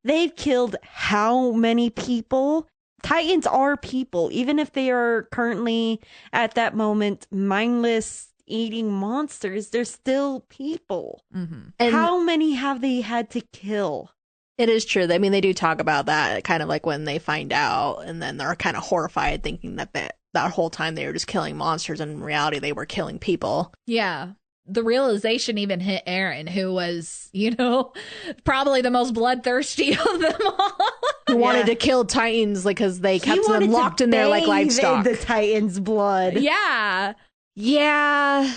they've killed how many people? Titans are people, even if they are currently at that moment mindless eating monsters, they're still people. Mm-hmm. And How many have they had to kill? it is true. I mean, they do talk about that kind of like when they find out, and then they're kind of horrified thinking that that whole time they were just killing monsters, and in reality they were killing people. Yeah. The realization even hit Eren, who was, probably the most bloodthirsty of them all. Who wanted Yeah. to kill Titans like because they He kept wanted them to locked in there like bathe livestock. in the Titan's blood. Yeah. Yeah,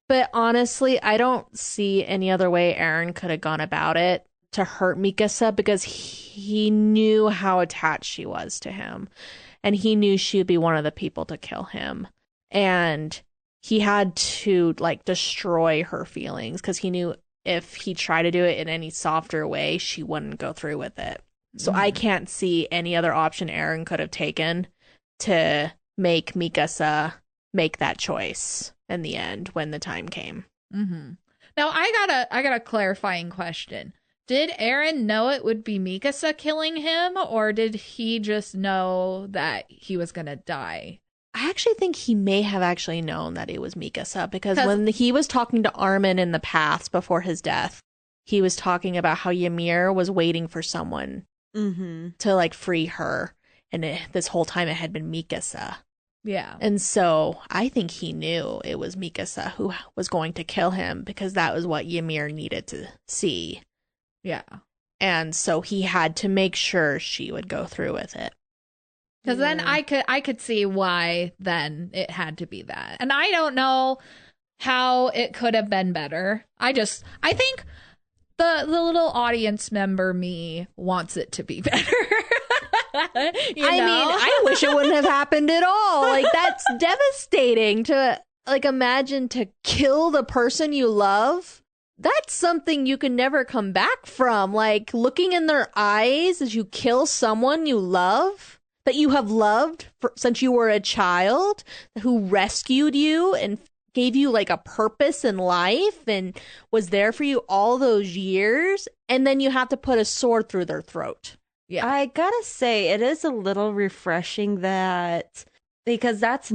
but honestly, I don't see any other way Eren could have gone about it to hurt Mikasa, because he knew how attached she was to him, and he knew she would be one of the people to kill him, and he had to like destroy her feelings because he knew if he tried to do it in any softer way, she wouldn't go through with it. So I can't see any other option Eren could have taken to make Mikasa make that choice in the end when the time came. Mm-hmm. Now I got a clarifying question. Did Eren know it would be Mikasa killing him, or did he just know that he was gonna die? I actually think he may have actually known that it was Mikasa, because when he was talking to Armin in the past before his death, he was talking about how Ymir was waiting for someone to like free her, and this whole time it had been Mikasa. Yeah. And so I think he knew it was Mikasa who was going to kill him, because that was what Ymir needed to see. Yeah. And so he had to make sure she would go through with it. Because then I could see why then it had to be that. And I don't know how it could have been better. I think the little audience member me wants it to be better. I mean, I wish it wouldn't have happened at all. Like, that's devastating to like imagine to kill the person you love. That's something you can never come back from. Like, looking in their eyes as you kill someone you love, that you have loved since you were a child, who rescued you and gave you like a purpose in life and was there for you all those years, and then you have to put a sword through their throat. Yeah. I gotta say, it is a little refreshing that, because that's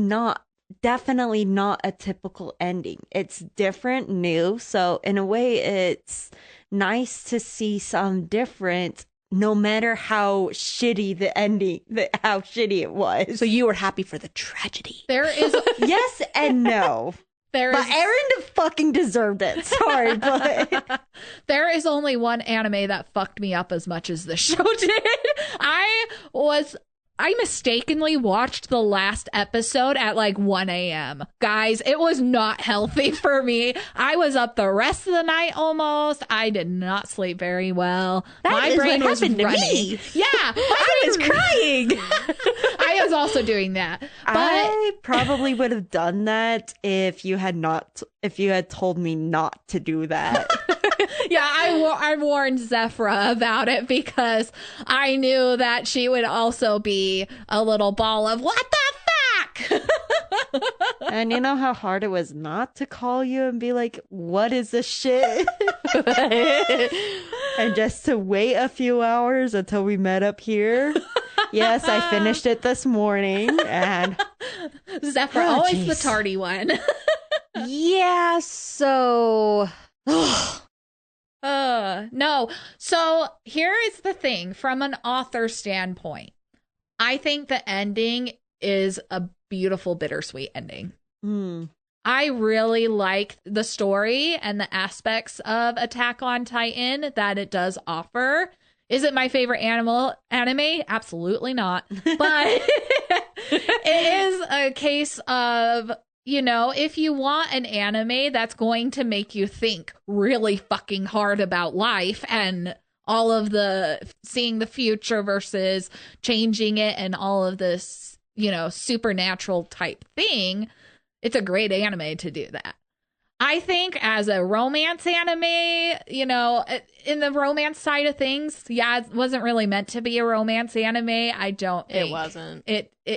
definitely not a typical ending. It's different, new. So in a way, it's nice to see some different, no matter how shitty the ending, how shitty it was. So you were happy for the tragedy. There is Yes and no. there But is Eren fucking deserved it. Sorry, but there is only one anime that fucked me up as much as this show did. I mistakenly watched the last episode at like 1 a.m. Guys, it was not healthy for me. I was up the rest of the night almost. I did not sleep very well. That is what happened to me. Yeah. I was crying. I was also doing that. But I probably would have done that if you had told me not to do that. yeah, I warned Zephra about it because I knew that she would also be a little ball of what the fuck. And you know how hard it was not to call you and be like, what is this shit? And just to wait a few hours until we met up here. Yes, I finished it this morning, and Zephra, always the tardy one. Yeah, so no. So here is the thing from an author standpoint. I think the ending is a beautiful, bittersweet ending. I really like the story and the aspects of Attack on Titan that it does offer. Is it my favorite anime? Absolutely not. But it is a case of, if you want an anime that's going to make you think really fucking hard about life and all of the seeing the future versus changing it and all of this supernatural type thing, it's a great anime to do that. I think as a romance anime, in the romance side of things, it wasn't really meant to be a romance anime. I don't think It wasn't.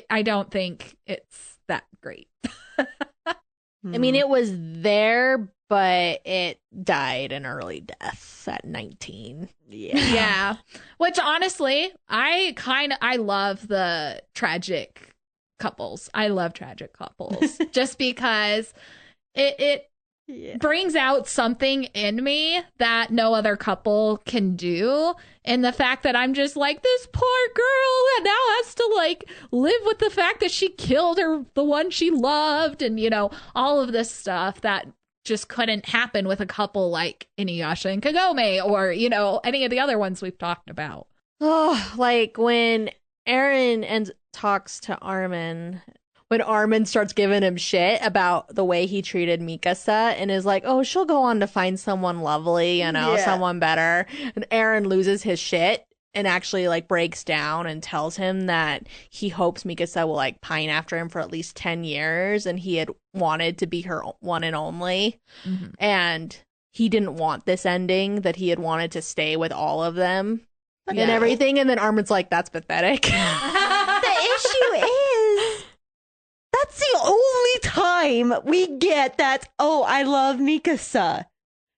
I don't think it's that great. I mean, it was there, but it died an early death at 19. Yeah. Which honestly, I love the tragic couples. I love tragic couples just because it brings out something in me that no other couple can do. And the fact that I'm just like, this poor girl that now has to like live with the fact that she killed the one she loved, and all of this stuff that just couldn't happen with a couple like Inuyasha and Kagome, or any of the other ones we've talked about. Oh, like when Eren talks to Armin, when Armin starts giving him shit about the way he treated Mikasa and is like, oh, she'll go on to find someone lovely, someone better. And Eren loses his shit and actually like breaks down and tells him that he hopes Mikasa will like pine after him for at least 10 years and he had wanted to be her one and only. Mm-hmm. And he didn't want this ending, that he had wanted to stay with all of them and everything. And then Armin's like, that's pathetic. The issue is, that's the only time we get that, oh, I love Mikasa.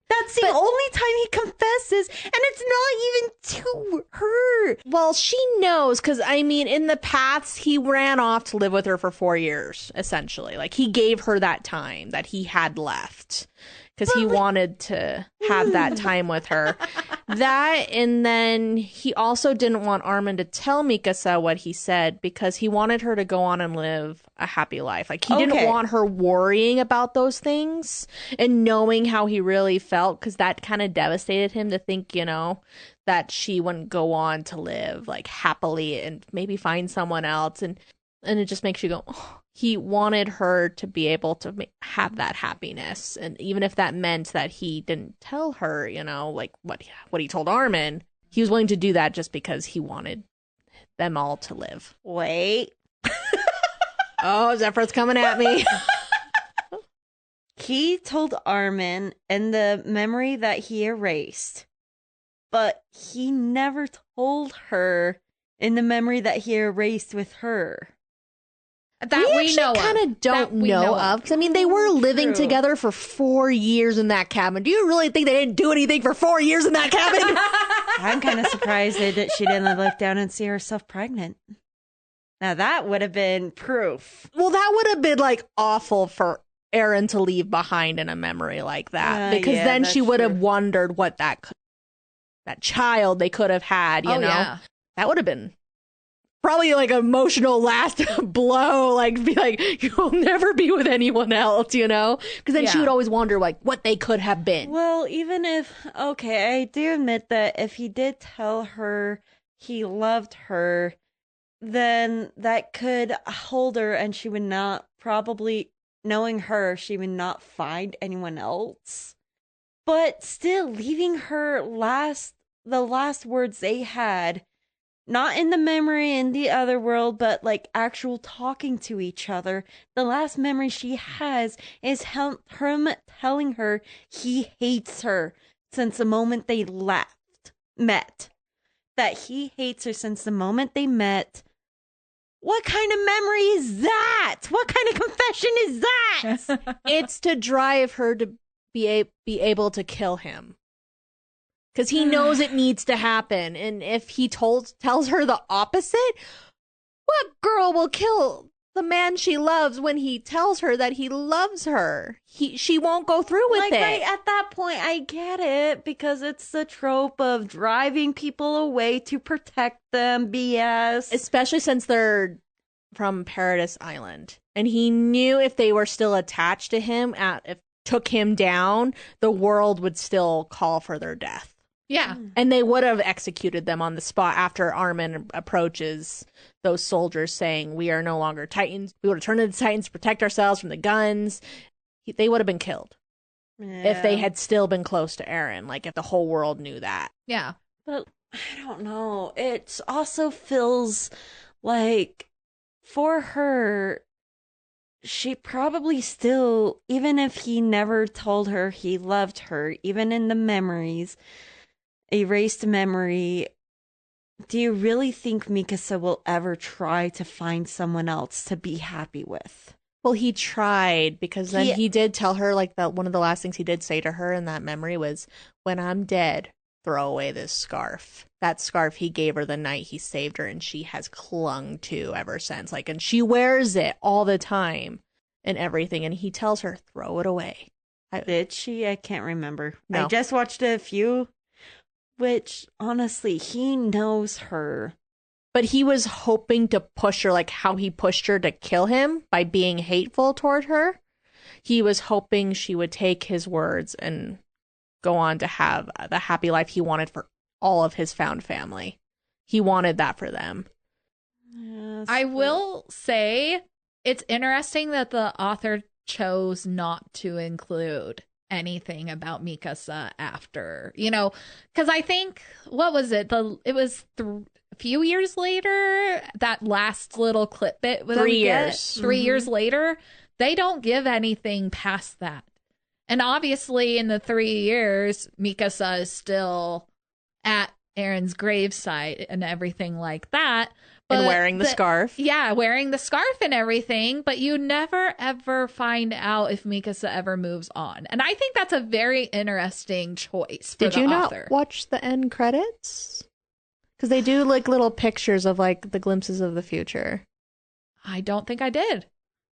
That's the only time he confesses, and it's not even to her. Well, she knows, because, I mean, in the past, he ran off to live with her for 4 years, essentially. Like, he gave her that time that he had left, because he wanted to have that time with her. That, and then he also didn't want Armin to tell Mikasa what he said, because he wanted her to go on and live a happy life. Like, he didn't want her worrying about those things and knowing how he really felt, because that kind of devastated him to think, that she wouldn't go on to live, like, happily and maybe find someone else. And it just makes you go, oh. He wanted her to be able to have that happiness. And even if that meant that he didn't tell her, like what he told Armin, he was willing to do that just because he wanted them all to live. Wait. Oh, Zephyr's coming at me. He told Armin in the memory that he erased, but he never told her in the memory that he erased with her. That we know kind of don't know of. 'Cause, I mean, they were living together for 4 years in that cabin. Do you really think they didn't do anything for 4 years in that cabin? I'm kind of surprised that she didn't look down and see herself pregnant. Now, that would have been proof. Well, that would have been, like, awful for Eren to leave behind in a memory like that. Because then she would have wondered what that child they could have had, you know? Yeah. That would have been probably like an emotional last blow, like be like, you'll never be with anyone else, because then she would always wonder like what they could have been. Well, even if, I do admit that if he did tell her he loved her, then that could hold her and she would not, probably knowing her, she would not find anyone else. But still, leaving her the last words they had, not in the memory in the other world, but like actual talking to each other. The last memory she has is him telling her he hates her since the moment they met. That he hates her since the moment they met. What kind of memory is that? What kind of confession is that? It's to drive her to be able to kill him. Because he knows it needs to happen. And if he tells her the opposite, what girl will kill the man she loves when he tells her that he loves her? She won't go through with it. Right, at that point, I get it. Because it's the trope of driving people away to protect them, BS. Especially since they're from Paradise Island. And he knew if they were still attached to him, if took him down, the world would still call for their death. Yeah. And they would have executed them on the spot after Armin approaches those soldiers saying, we are no longer Titans. We would have turned into Titans to protect ourselves from the guns. They would have been killed if they had still been close to Eren, like if the whole world knew that. Yeah. But I don't know. It also feels like for her, she probably still, even if he never told her he loved her, even in the memories, erased memory, do you really think Mikasa will ever try to find someone else to be happy with? Well, he tried, because then he did tell her, like, that one of the last things he did say to her in that memory was, when I'm dead, throw away this scarf. That scarf he gave her the night he saved her, and she has clung to ever since. Like, and she wears it all the time and everything, and he tells her, throw it away. Did she? I can't remember. No. I just watched a few, which, honestly, he knows her. But he was hoping to push her, like how he pushed her to kill him by being hateful toward her. He was hoping she would take his words and go on to have the happy life he wanted for all of his found family. He wanted that for them. Yes, I will say it's interesting that the author chose not to include anything about Mikasa after, because I think, what was it? It was a few years later, that last little clip bit. 3 years. 3 years later, they don't give anything past that. And obviously, in the 3 years, Mikasa is still at Eren's gravesite and everything like that. And wearing the scarf. Yeah, wearing the scarf and everything. But you never, ever find out if Mikasa ever moves on. And I think that's a very interesting choice for Did the you author. not watch the end credits? Because they do, like, little pictures of, like, the glimpses of the future. I don't think I did.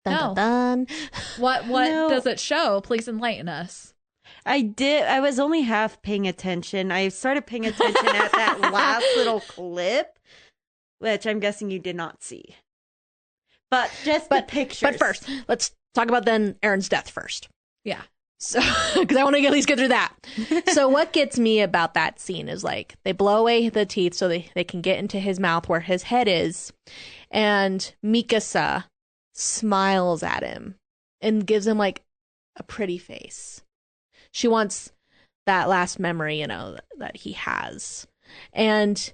Dun, No. dun, dun. What No. does it show? Please enlighten us. I did. I was only half paying attention. I started paying attention at that last little clip, which I'm guessing you did not see. But just the pictures. But first, let's talk about then Eren's death first. Yeah. So, because I want to at least get through that. So what gets me about that scene is, like, they blow away the teeth so they can get into his mouth where his head is. And Mikasa smiles at him and gives him, like, a pretty face. She wants that last memory, that he has. And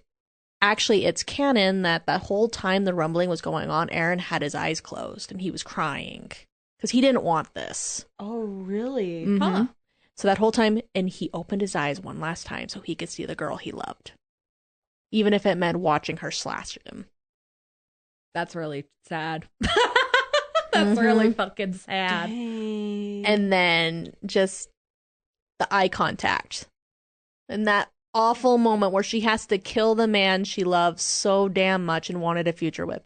actually, it's canon that the whole time the rumbling was going on, Eren had his eyes closed and he was crying because he didn't want this. Oh, really? Mhm. Huh. So that whole time, and he opened his eyes one last time so he could see the girl he loved, even if it meant watching her slash him. That's really sad. That's really fucking sad. Dang. And then just the eye contact and that awful moment where she has to kill the man she loves so damn much and wanted a future with.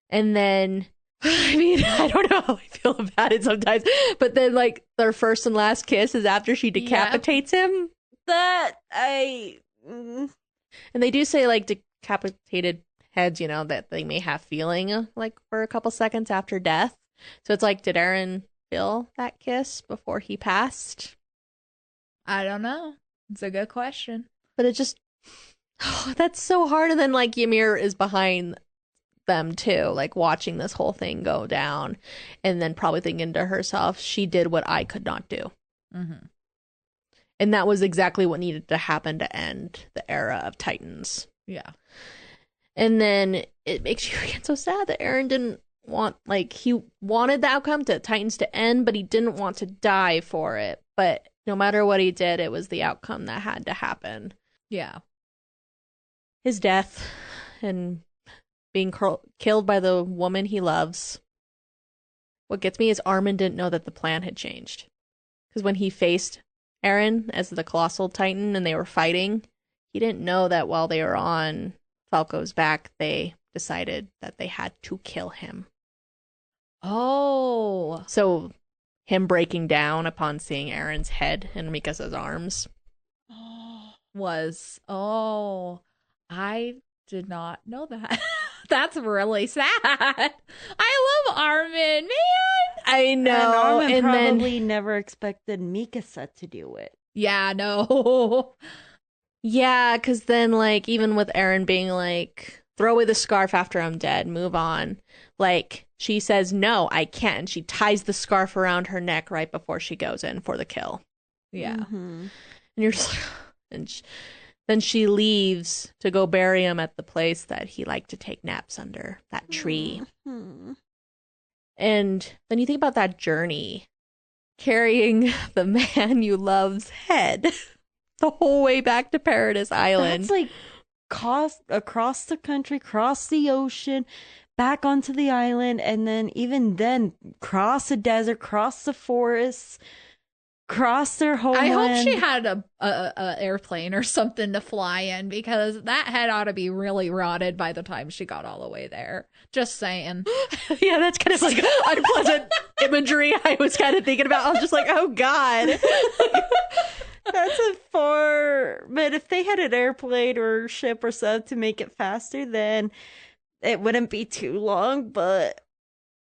And then, I mean, I don't know how I feel about it sometimes, but then, like, their first and last kiss is after she decapitates him. And they do say, like, decapitated heads, that they may have feeling, like, for a couple seconds after death. So it's like, did Eren feel that kiss before he passed? I don't know. It's a good question. But it just, that's so hard. And then, like, Ymir is behind them too, like, watching this whole thing go down, and then probably thinking to herself, she did what I could not do. Mm-hmm. And that was exactly what needed to happen to end the era of Titans. Yeah. And then it makes you get so sad that Eren didn't want, like, he wanted the outcome to Titans to end, but he didn't want to die for it. But no matter what he did, it was the outcome that had to happen. Yeah. His death and being killed by the woman he loves. What gets me is Armin didn't know that the plan had changed. Because when he faced Eren as the Colossal Titan and they were fighting, he didn't know that while they were on Falco's back, they decided that they had to kill him. Oh. So him breaking down upon seeing Eren's head in Mikasa's arms. I did not know that. That's really sad. I love Armin, man. I know. And Armin And probably then, never expected Mikasa to do it. Yeah, no. yeah, because then, like, even with Eren being like, throw away the scarf after I'm dead, move on. Like, she says, no, I can't. And she ties the scarf around her neck right before she goes in for the kill. Yeah. Mhm. And you're just like, and Then she leaves to go bury him at the place that he liked to take naps under, that tree. Hmm. And then you think about that journey, carrying the man you love's head the whole way back to Paradise Island. That's like across the country, cross the ocean, back onto the island, and then even then cross the desert, cross the forests, cross their homeland. I hope she had a airplane or something to fly in, because that head ought to be really rotted by the time she got all the way there. Just saying. Yeah, that's kind of like unpleasant imagery I was kind of thinking about. I was just like, oh God. That's but if they had an airplane or ship or something to make it faster, then it wouldn't be too long. But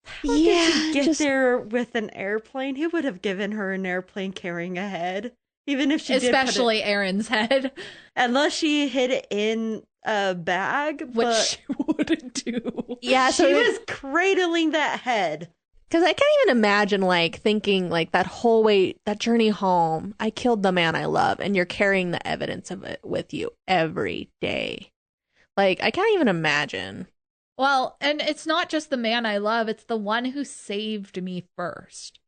how did she get there with an airplane? Who would have given her an airplane carrying a head? Even if she especially Eren's head. Unless she hid it in a bag. Which she wouldn't do. Yeah, so she was cradling that head. Because I can't even imagine, like, thinking, like, that whole way, that journey home, I killed the man I love, and you're carrying the evidence of it with you every day. Like, I can't even imagine. Well, and it's not just the man I love, it's the one who saved me first.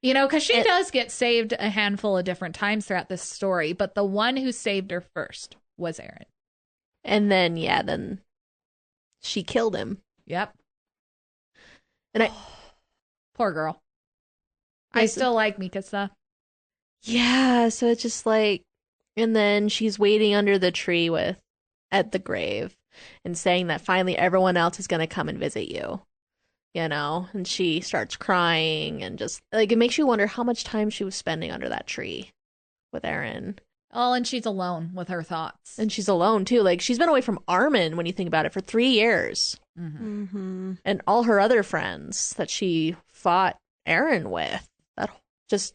You know, because she does get saved a handful of different times throughout this story, but the one who saved her first was Eren. And then, then she killed him. Yep. And poor girl. I still like Mikasa. Yeah, so it's just like, and then she's waiting under the tree at the grave and saying that finally everyone else is going to come and visit you, you know? And she starts crying, and just like, it makes you wonder how much time she was spending under that tree with Eren. Oh, and she's alone with her thoughts. And she's alone too. Like, she's been away from Armin, when you think about it, for 3 years. Mm-hmm. Mm-hmm. And all her other friends that she fought Eren with, that just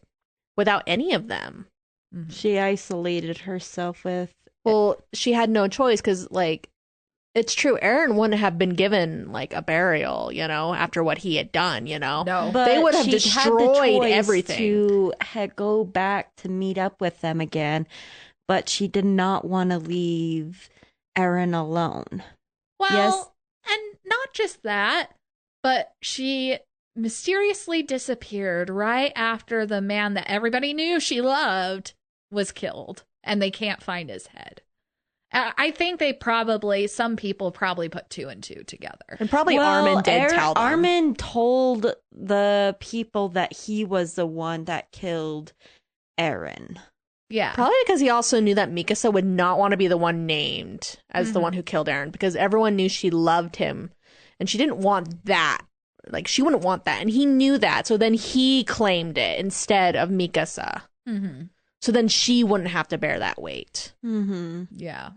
without any of them. Mm-hmm. She isolated herself with. Well, she had no choice, because, like, it's true, Eren wouldn't have been given, like, a burial, you know, after what he had done, you know? No. But they would have she destroyed had the choice everything. To go back to meet up with them again, but she did not want to leave Eren alone. Well, yes. And not just that, but she mysteriously disappeared right after the man that everybody knew she loved was killed, and they can't find his head. I think some people probably put 2 and 2 together. And probably Armin did tell them. Armin told the people that he was the one that killed Eren. Yeah. Probably because he also knew that Mikasa would not want to be the one named as the one who killed Eren, because everyone knew she loved him, and she didn't want that. Like, she wouldn't want that, and he knew that. So then he claimed it instead of Mikasa. Mm-hmm. So then she wouldn't have to bear that weight. Mm-hmm. Yeah.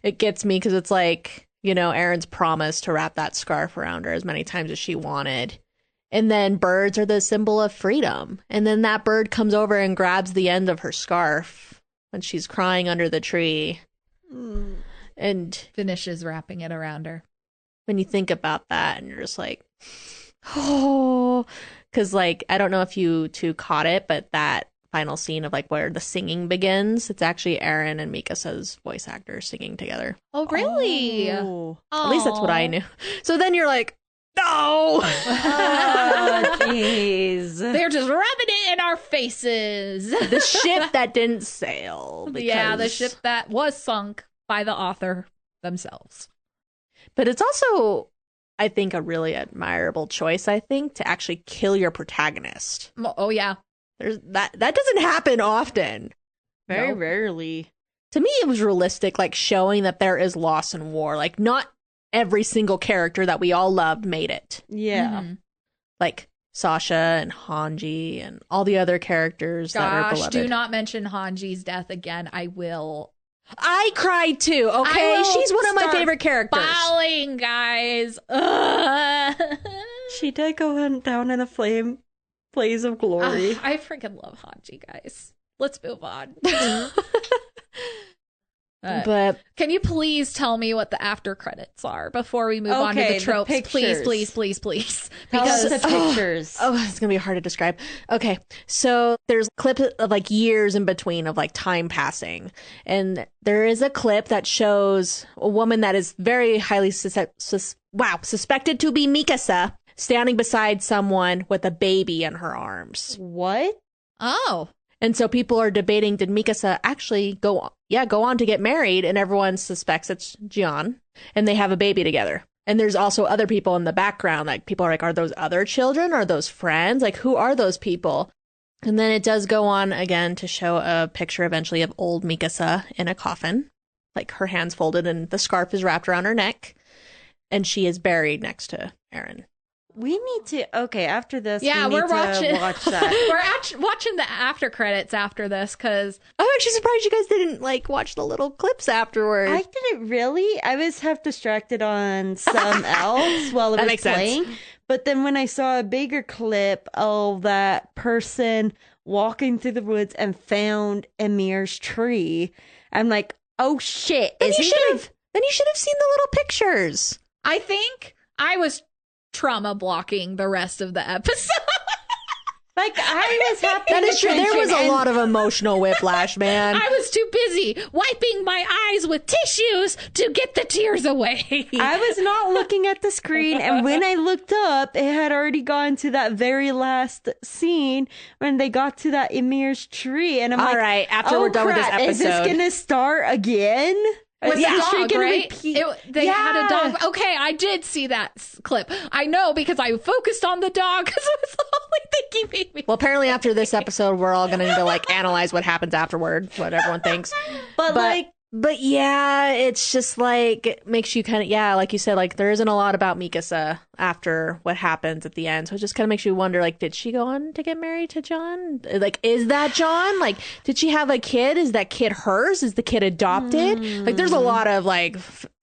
It gets me because it's like, you know, Eren's promised to wrap that scarf around her as many times as she wanted. And then birds are the symbol of freedom. And then that bird comes over and grabs the end of her scarf when she's crying under the tree. And Finishes wrapping it around her. when you think about that, and you're just like, oh, because, like, I don't know if you two caught it, but that final scene of, like, where the singing begins, it's actually Eren and Mikasa's voice actors singing together. Oh, really? Oh. At least that's what I knew. So then you're like, no! Oh, jeez. They're just rubbing it in our faces. The ship that didn't sail. Yeah, the because- ship that was sunk by the author themselves. But it's also, I think, a really admirable choice, I think, to actually kill your protagonist. Oh, yeah. There's that doesn't happen often. Very No. rarely. To me, it was realistic, like, showing that there is loss in war. Like, not every single character that we all loved made it. Yeah. Mhm. Like Sasha and Hanji and all the other characters that are Gosh, beloved. do not mention Hanji's death again. I will. I cried too, okay? I will She's one of my start favorite characters. Bawling, guys. Ugh. She did go down in a blaze of glory. I freaking love Hanji, guys. Let's move on. But Can you please tell me what the after credits are before we move on to Okay, the the tropes? pictures. Please. Tell us Because the pictures. oh, it's gonna be hard to describe. Okay, so there's clips of like years in between of like time passing, and there is a clip that shows a woman that is very highly suspected to be Mikasa standing beside someone with a baby in her arms. What? oh, And so people are debating, did Mikasa actually go on to get married? And everyone suspects it's Jian, and they have a baby together. And there's also other people in the background. Like, people are like, are those other children? Are those friends? Like, who are those people? And then it does go on again to show a picture eventually of old Mikasa in a coffin. Like, her hands folded and the scarf is wrapped around her neck. And she is buried next to Eren. We need to. Okay, after this, yeah, we need we're to watching. watch that. We're watching the after credits after this because I'm actually surprised you guys didn't, like, watch the little clips afterwards. I didn't really. I was half distracted on some else while it That was makes sense. playing. But then when I saw a bigger clip of that person walking through the woods and found Emir's tree, I'm like, oh shit! Then Is you he should gonna- have. Then you should have seen the little pictures. I think I was trauma blocking the rest of the episode. Like, I was happy. That is true. There was a lot of emotional whiplash, man. I was too busy wiping my eyes with tissues to get the tears away. I was not looking at the screen, and when I looked up, it had already gone to that very last scene when they got to that Emir's tree, and I'm All like, right, after oh, we're done with this crap, is this episode. gonna start again? With Is the this dog, gonna right? repeat? They had a Yeah. dog. Okay, I did see that clip. I know because I focused on the dog because it was the only thing he made me. Well, apparently after this episode, we're all going to need to, like, analyze what happens afterward, what everyone thinks. But like, But yeah, it's just like, it makes you kind of, yeah, like you said, like, there isn't a lot about Mikasa after what happens at the end. So it just kind of makes you wonder, like, did she go on to get married to John? Like, is that John? Like, did she have a kid? Is that kid hers? Is the kid adopted? Like, there's a lot of, like,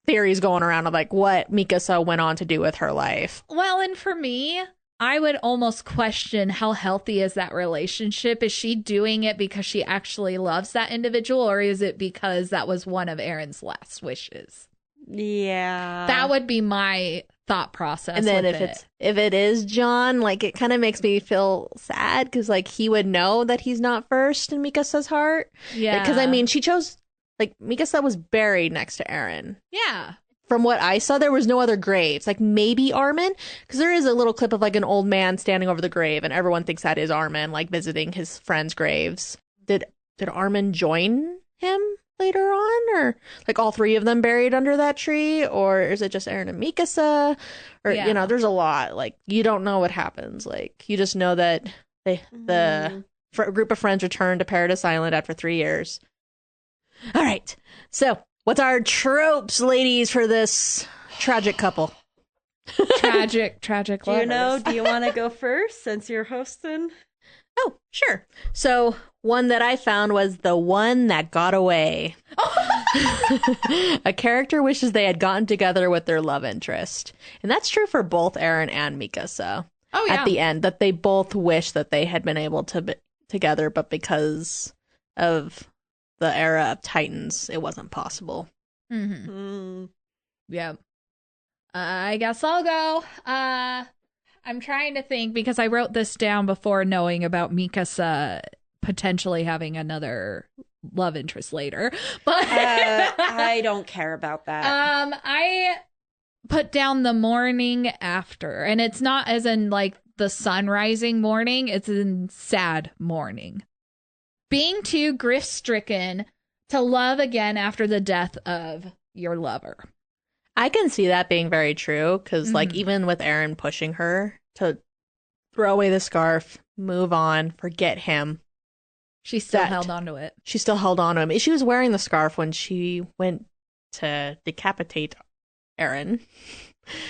theories going around of, like, what Mikasa went on to do with her life. Well, and for me, I would almost question how healthy is that relationship? Is she doing it because she actually loves that individual, or is it because that was one of Eren's last wishes? yeah, That would be my thought process. And then with if it is John, like, it kind of makes me feel sad because, like, he would know that he's not first in Mikasa's heart. yeah, Because, I mean, she chose, like, Mikasa was buried next to Eren. yeah, From what I saw, there was no other graves. Like, maybe Armin, because there is a little clip of, like, an old man standing over the grave, and everyone thinks that is Armin, like, visiting his friends' graves. Did Armin join him later on, or like all three of them buried under that tree, or is it just Eren and Mikasa? Or Yeah. you know, there's a lot. Like, you don't know what happens. Like, you just know that the group of friends returned to Paradise Island after 3 years. All right, so. What's our tropes, ladies, for this tragic couple? tragic Do you know? lovers. Do you want to go first since you're hosting? Oh, sure. So one that I found was the one that got away. A character wishes they had gotten together with their love interest. And that's true for both Eren and Mikasa. Oh yeah, At the end, that they both wish that they had been able to be together, but because of the era of Titans, it wasn't possible. mm-hmm. Mm. Yeah. I guess I'll go. I'm trying to think because I wrote this down before knowing about Mikasa potentially having another love interest later. But I don't care about that. I put down the morning after, and it's not as in like the sun rising morning, it's in sad morning. Being too grief-stricken to love again after the death of your lover. I can see that being very true because, like, Mhm. even with Eren pushing her to throw away the scarf, move on, forget him, She still That- held on to it. she still held on to him. She was wearing the scarf when she went to decapitate Eren.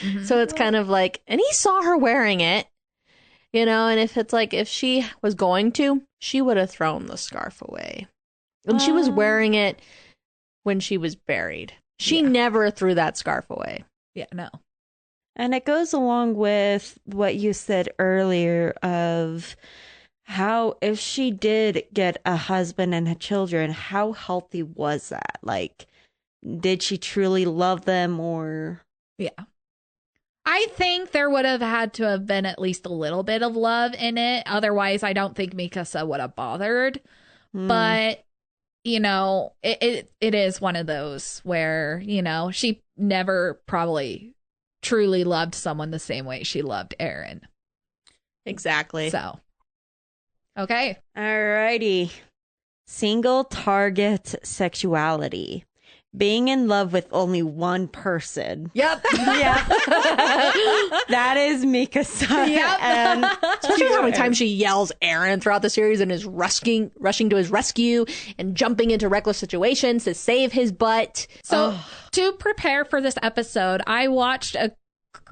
Mhm. So it's kind of like, and he saw her wearing it, you know, and if it's like, if she was going to, she would have thrown the scarf away. And she was wearing it when she was buried. She Yeah. never threw that scarf away. Yeah, no. And it goes along with what you said earlier of how if she did get a husband and children, how healthy was that? Like, did she truly love them or... Yeah. I think there would have had to have been at least a little bit of love in it. Otherwise, I don't think Mikasa would have bothered. But, you know, it is one of those where, you know, she never probably truly loved someone the same way she loved Eren. Exactly. So, okay. Alrighty. Single target sexuality. Being in love with only one person. Yep. Yeah. That is Mikasa. Yep. And especially how many times she yells Eren throughout the series and is rushing to his rescue and jumping into reckless situations to save his butt. So to prepare for this episode, I watched a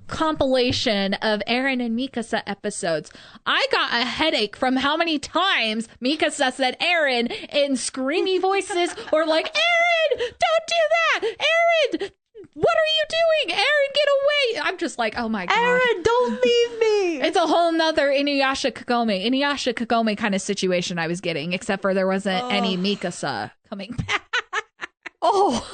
compilation of Eren and Mikasa episodes. I got a headache from how many times Mikasa said Eren in screamy voices or like, Eren, don't do that! Eren, what are you doing? Eren, get away! I'm just like, oh my god. Eren, don't leave me! It's a whole nother Inuyasha Kagome kind of situation I was getting, except for there wasn't any Mikasa coming back. Oh.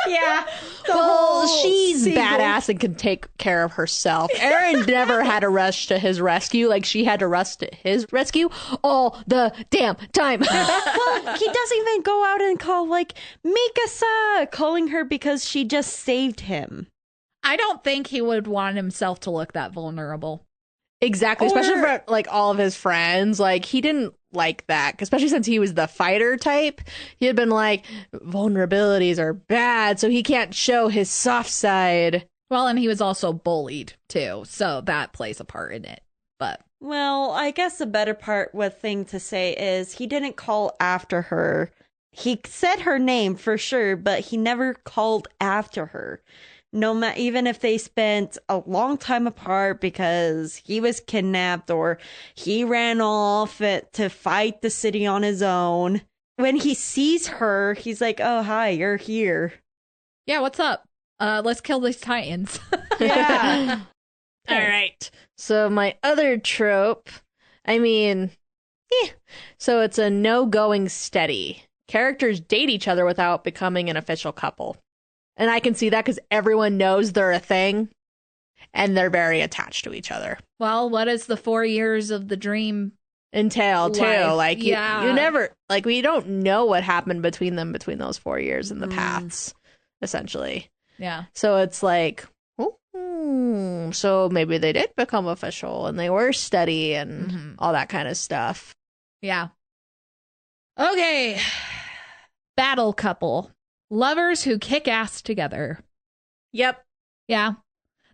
Yeah. Well, she's badass and can take care of herself. Eren never had to rush to his rescue like she had to rush to his rescue all the damn time. Well, he doesn't even go out and call, like, Mikasa, calling her because she just saved him. I don't think he would want himself to look that vulnerable. Exactly, especially for like all of his friends. Like he didn't like that, especially since he was the fighter type. He had been like, vulnerabilities are bad, so he can't show his soft side. Well, and he was also bullied too, so that plays a part in it. But well, I guess the better thing to say is he didn't call after her. He said her name for sure, but he never called after her. Even if they spent a long time apart because he was kidnapped or he ran off to fight the city on his own. When he sees her, he's like, oh, hi, you're here. Yeah, what's up? Let's kill these Titans. Yeah. All right. So my other trope, I mean, so it's a no going steady. Characters date each other without becoming an official couple. And I can see that because everyone knows they're a thing and they're very attached to each other. Well, what is the 4 years of the dream entail too? life? Like you Yeah. never, like we don't know what happened between those 4 years in the paths, essentially. Yeah. So it's like, so maybe they did become official and they were steady and all that kind of stuff. Yeah. Okay. Battle couple. Lovers who kick ass together. Yep. Yeah.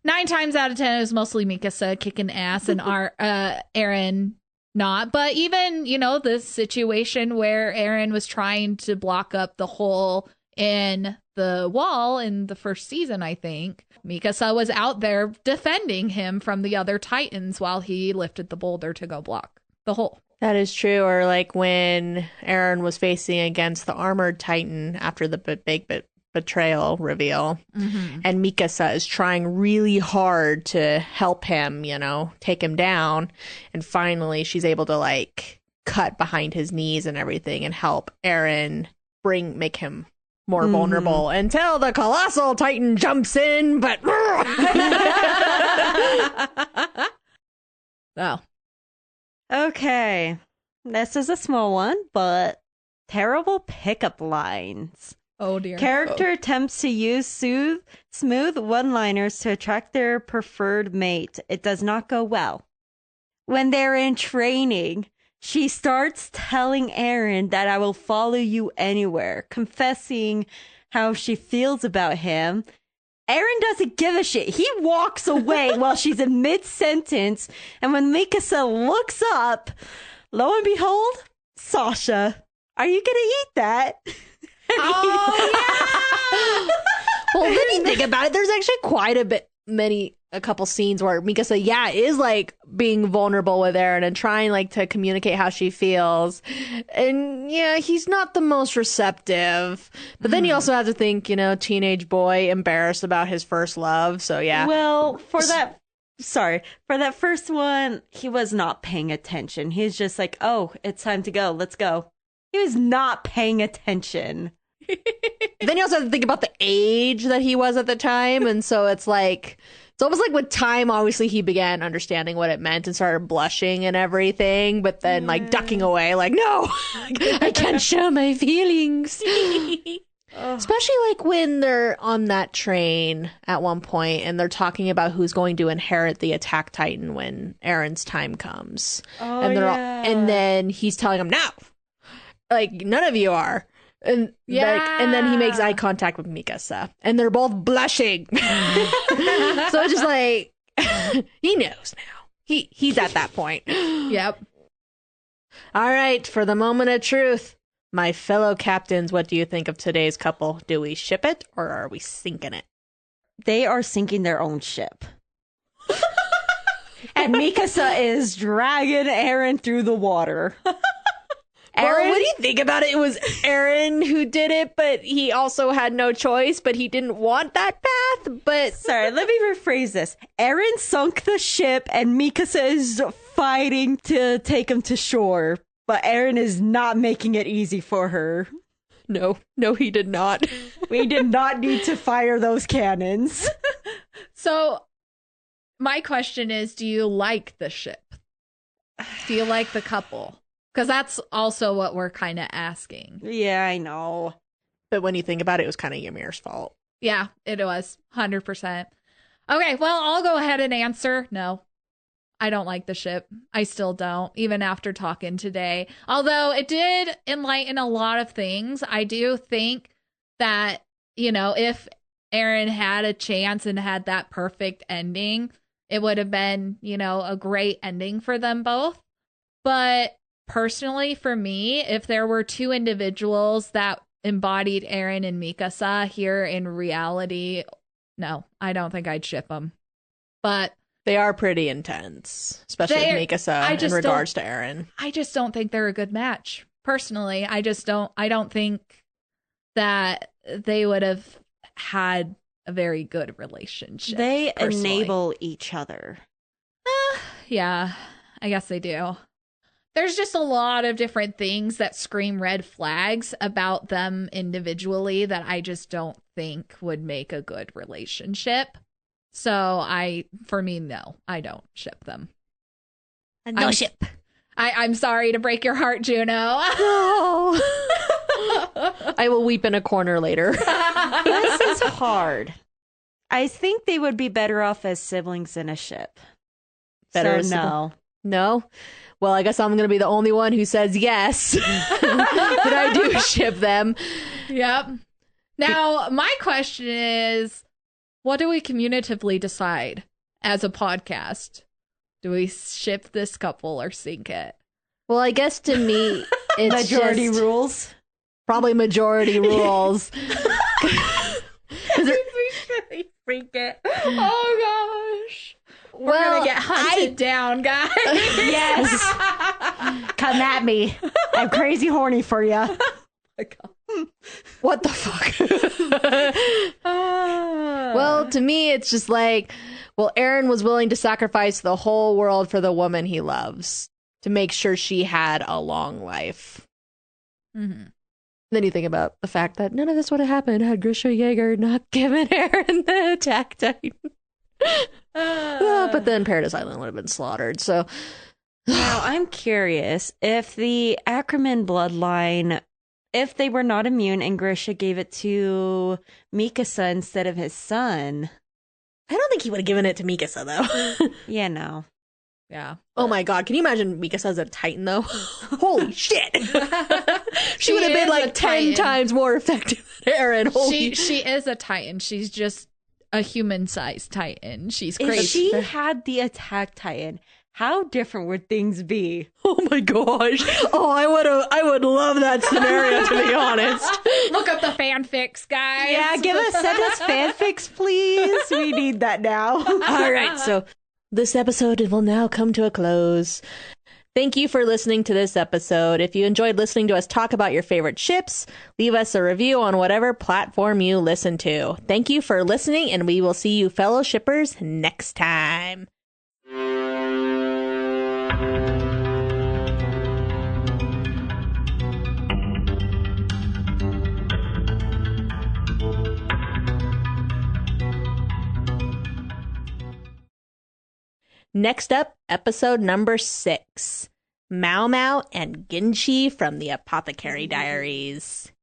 9 times out of 10, it was mostly Mikasa kicking ass and Eren not. But even, you know, the situation where Eren was trying to block up the hole in the wall in the first season, I think, Mikasa was out there defending him from the other Titans while he lifted the boulder to go block the hole. That is true. Or like when Eren was facing against the armored Titan after the big betrayal reveal, and Mikasa is trying really hard to help him, you know, take him down. And finally she's able to like cut behind his knees and everything and help Eren make him more vulnerable until the colossal Titan jumps in. But Oh. Okay. This is a small one, but terrible pickup lines. Oh, dear. Character attempts to use smooth one-liners to attract their preferred mate. It does not go well. When they're in training, she starts telling Eren that I will follow you anywhere, confessing how she feels about him. Eren doesn't give a shit. He walks away while she's in mid-sentence, and when Mikasa looks up, lo and behold, Sasha. Are you gonna eat that? Oh, yeah! well, then you think about it, there's actually quite a couple scenes where Mikasa, is like being vulnerable with Eren and trying like to communicate how she feels. And yeah, he's not the most receptive. But then you also have to think, you know, teenage boy embarrassed about his first love. So yeah. Well, for that first one, he was not paying attention. He's just like, oh, it's time to go. Let's go. He was not paying attention. Then you also have to think about the age that he was at the time. And so it's like, it's almost like with time, obviously he began understanding what it meant and started blushing and everything, but then like ducking away, like, no, I can't show my feelings. Especially like when they're on that train at one point and they're talking about who's going to inherit the Attack Titan when Eren's time comes. Oh, and yeah. and then he's telling them, no, like none of you are. And and then he makes eye contact with Mikasa and they're both blushing. So it's just like, he knows now. He's at that point. Yep. All right, for the moment of truth. My fellow captains, what do you think of today's couple? Do we ship it or are we sinking it? They are sinking their own ship. And Mikasa is dragging Eren through the water. Well, what do you think about it? It was Eren who did it, but he also had no choice, but he didn't want that path. But Sorry, let me rephrase this. Eren sunk the ship and Mikasa is fighting to take him to shore. But Eren is not making it easy for her. no, he did not. We did not need to fire those cannons. So, my question is, do you like the ship? Do you like the couple? Because that's also what we're kind of asking. Yeah, I know. But when you think about it, it was kind of Ymir's fault. Yeah, it was 100%. Okay, well, I'll go ahead and answer. No, I don't like the ship. I still don't, even after talking today. Although it did enlighten a lot of things. I do think that, you know, if Eren had a chance and had that perfect ending, it would have been, you know, a great ending for them both. But personally, for me, if there were two individuals that embodied Eren and Mikasa here in reality, no, I don't think I'd ship them. But they are pretty intense, especially with Mikasa in regards to Eren. I just don't think they're a good match. Personally, I don't think that they would have had a very good relationship. They personally. enable each other. Yeah, I guess they do. There's just a lot of different things that scream red flags about them individually that I just don't think would make a good relationship. So for me, no, I don't ship them. No ship. I'm sorry to break your heart, Juno. No. I will weep in a corner later. This is hard. I think they would be better off as siblings in a ship. Better so no. No? Well, I guess I'm going to be the only one who says yes. That I do ship them. Yep. Now, my question is, what do we communitively decide as a podcast? Do we ship this couple or sink it? Well, I guess to me, it's majority rules. Probably majority rules. We freak it. Oh gosh. We're gonna get hunted down, guys. Yes. Come at me. I'm crazy horny for you. Oh my God. What the fuck? Well, to me, it's just like, well, Eren was willing to sacrifice the whole world for the woman he loves to make sure she had a long life. Mm-hmm. Then you think about the fact that none of this would have happened had Grisha Yeager not given Eren the Attack Titan. But then Paradise Island would have been slaughtered. So now I'm curious if the Ackerman bloodline, if they were not immune and Grisha gave it to Mikasa instead of his son. I don't think he would have given it to Mikasa, though. Yeah, no. Yeah. Oh my God. Can you imagine Mikasa as a Titan, though? Holy shit. She would have been like 10 times more effective than Eren. She is a Titan. She's just a human-sized Titan. She's crazy. If she had the Attack Titan, how different would things be? Oh my gosh. Oh, I would love that scenario, to be honest. Look up the fanfics, guys. Yeah, send us fanfics, please. We need that now. All right, so this episode will now come to a close. Thank you for listening to this episode. If you enjoyed listening to us talk about your favorite ships, leave us a review on whatever platform you listen to. Thank you for listening, and we will see you fellow shippers next time. Next up, episode number 6, Mao Mao and Ginchi from the Apothecary Diaries.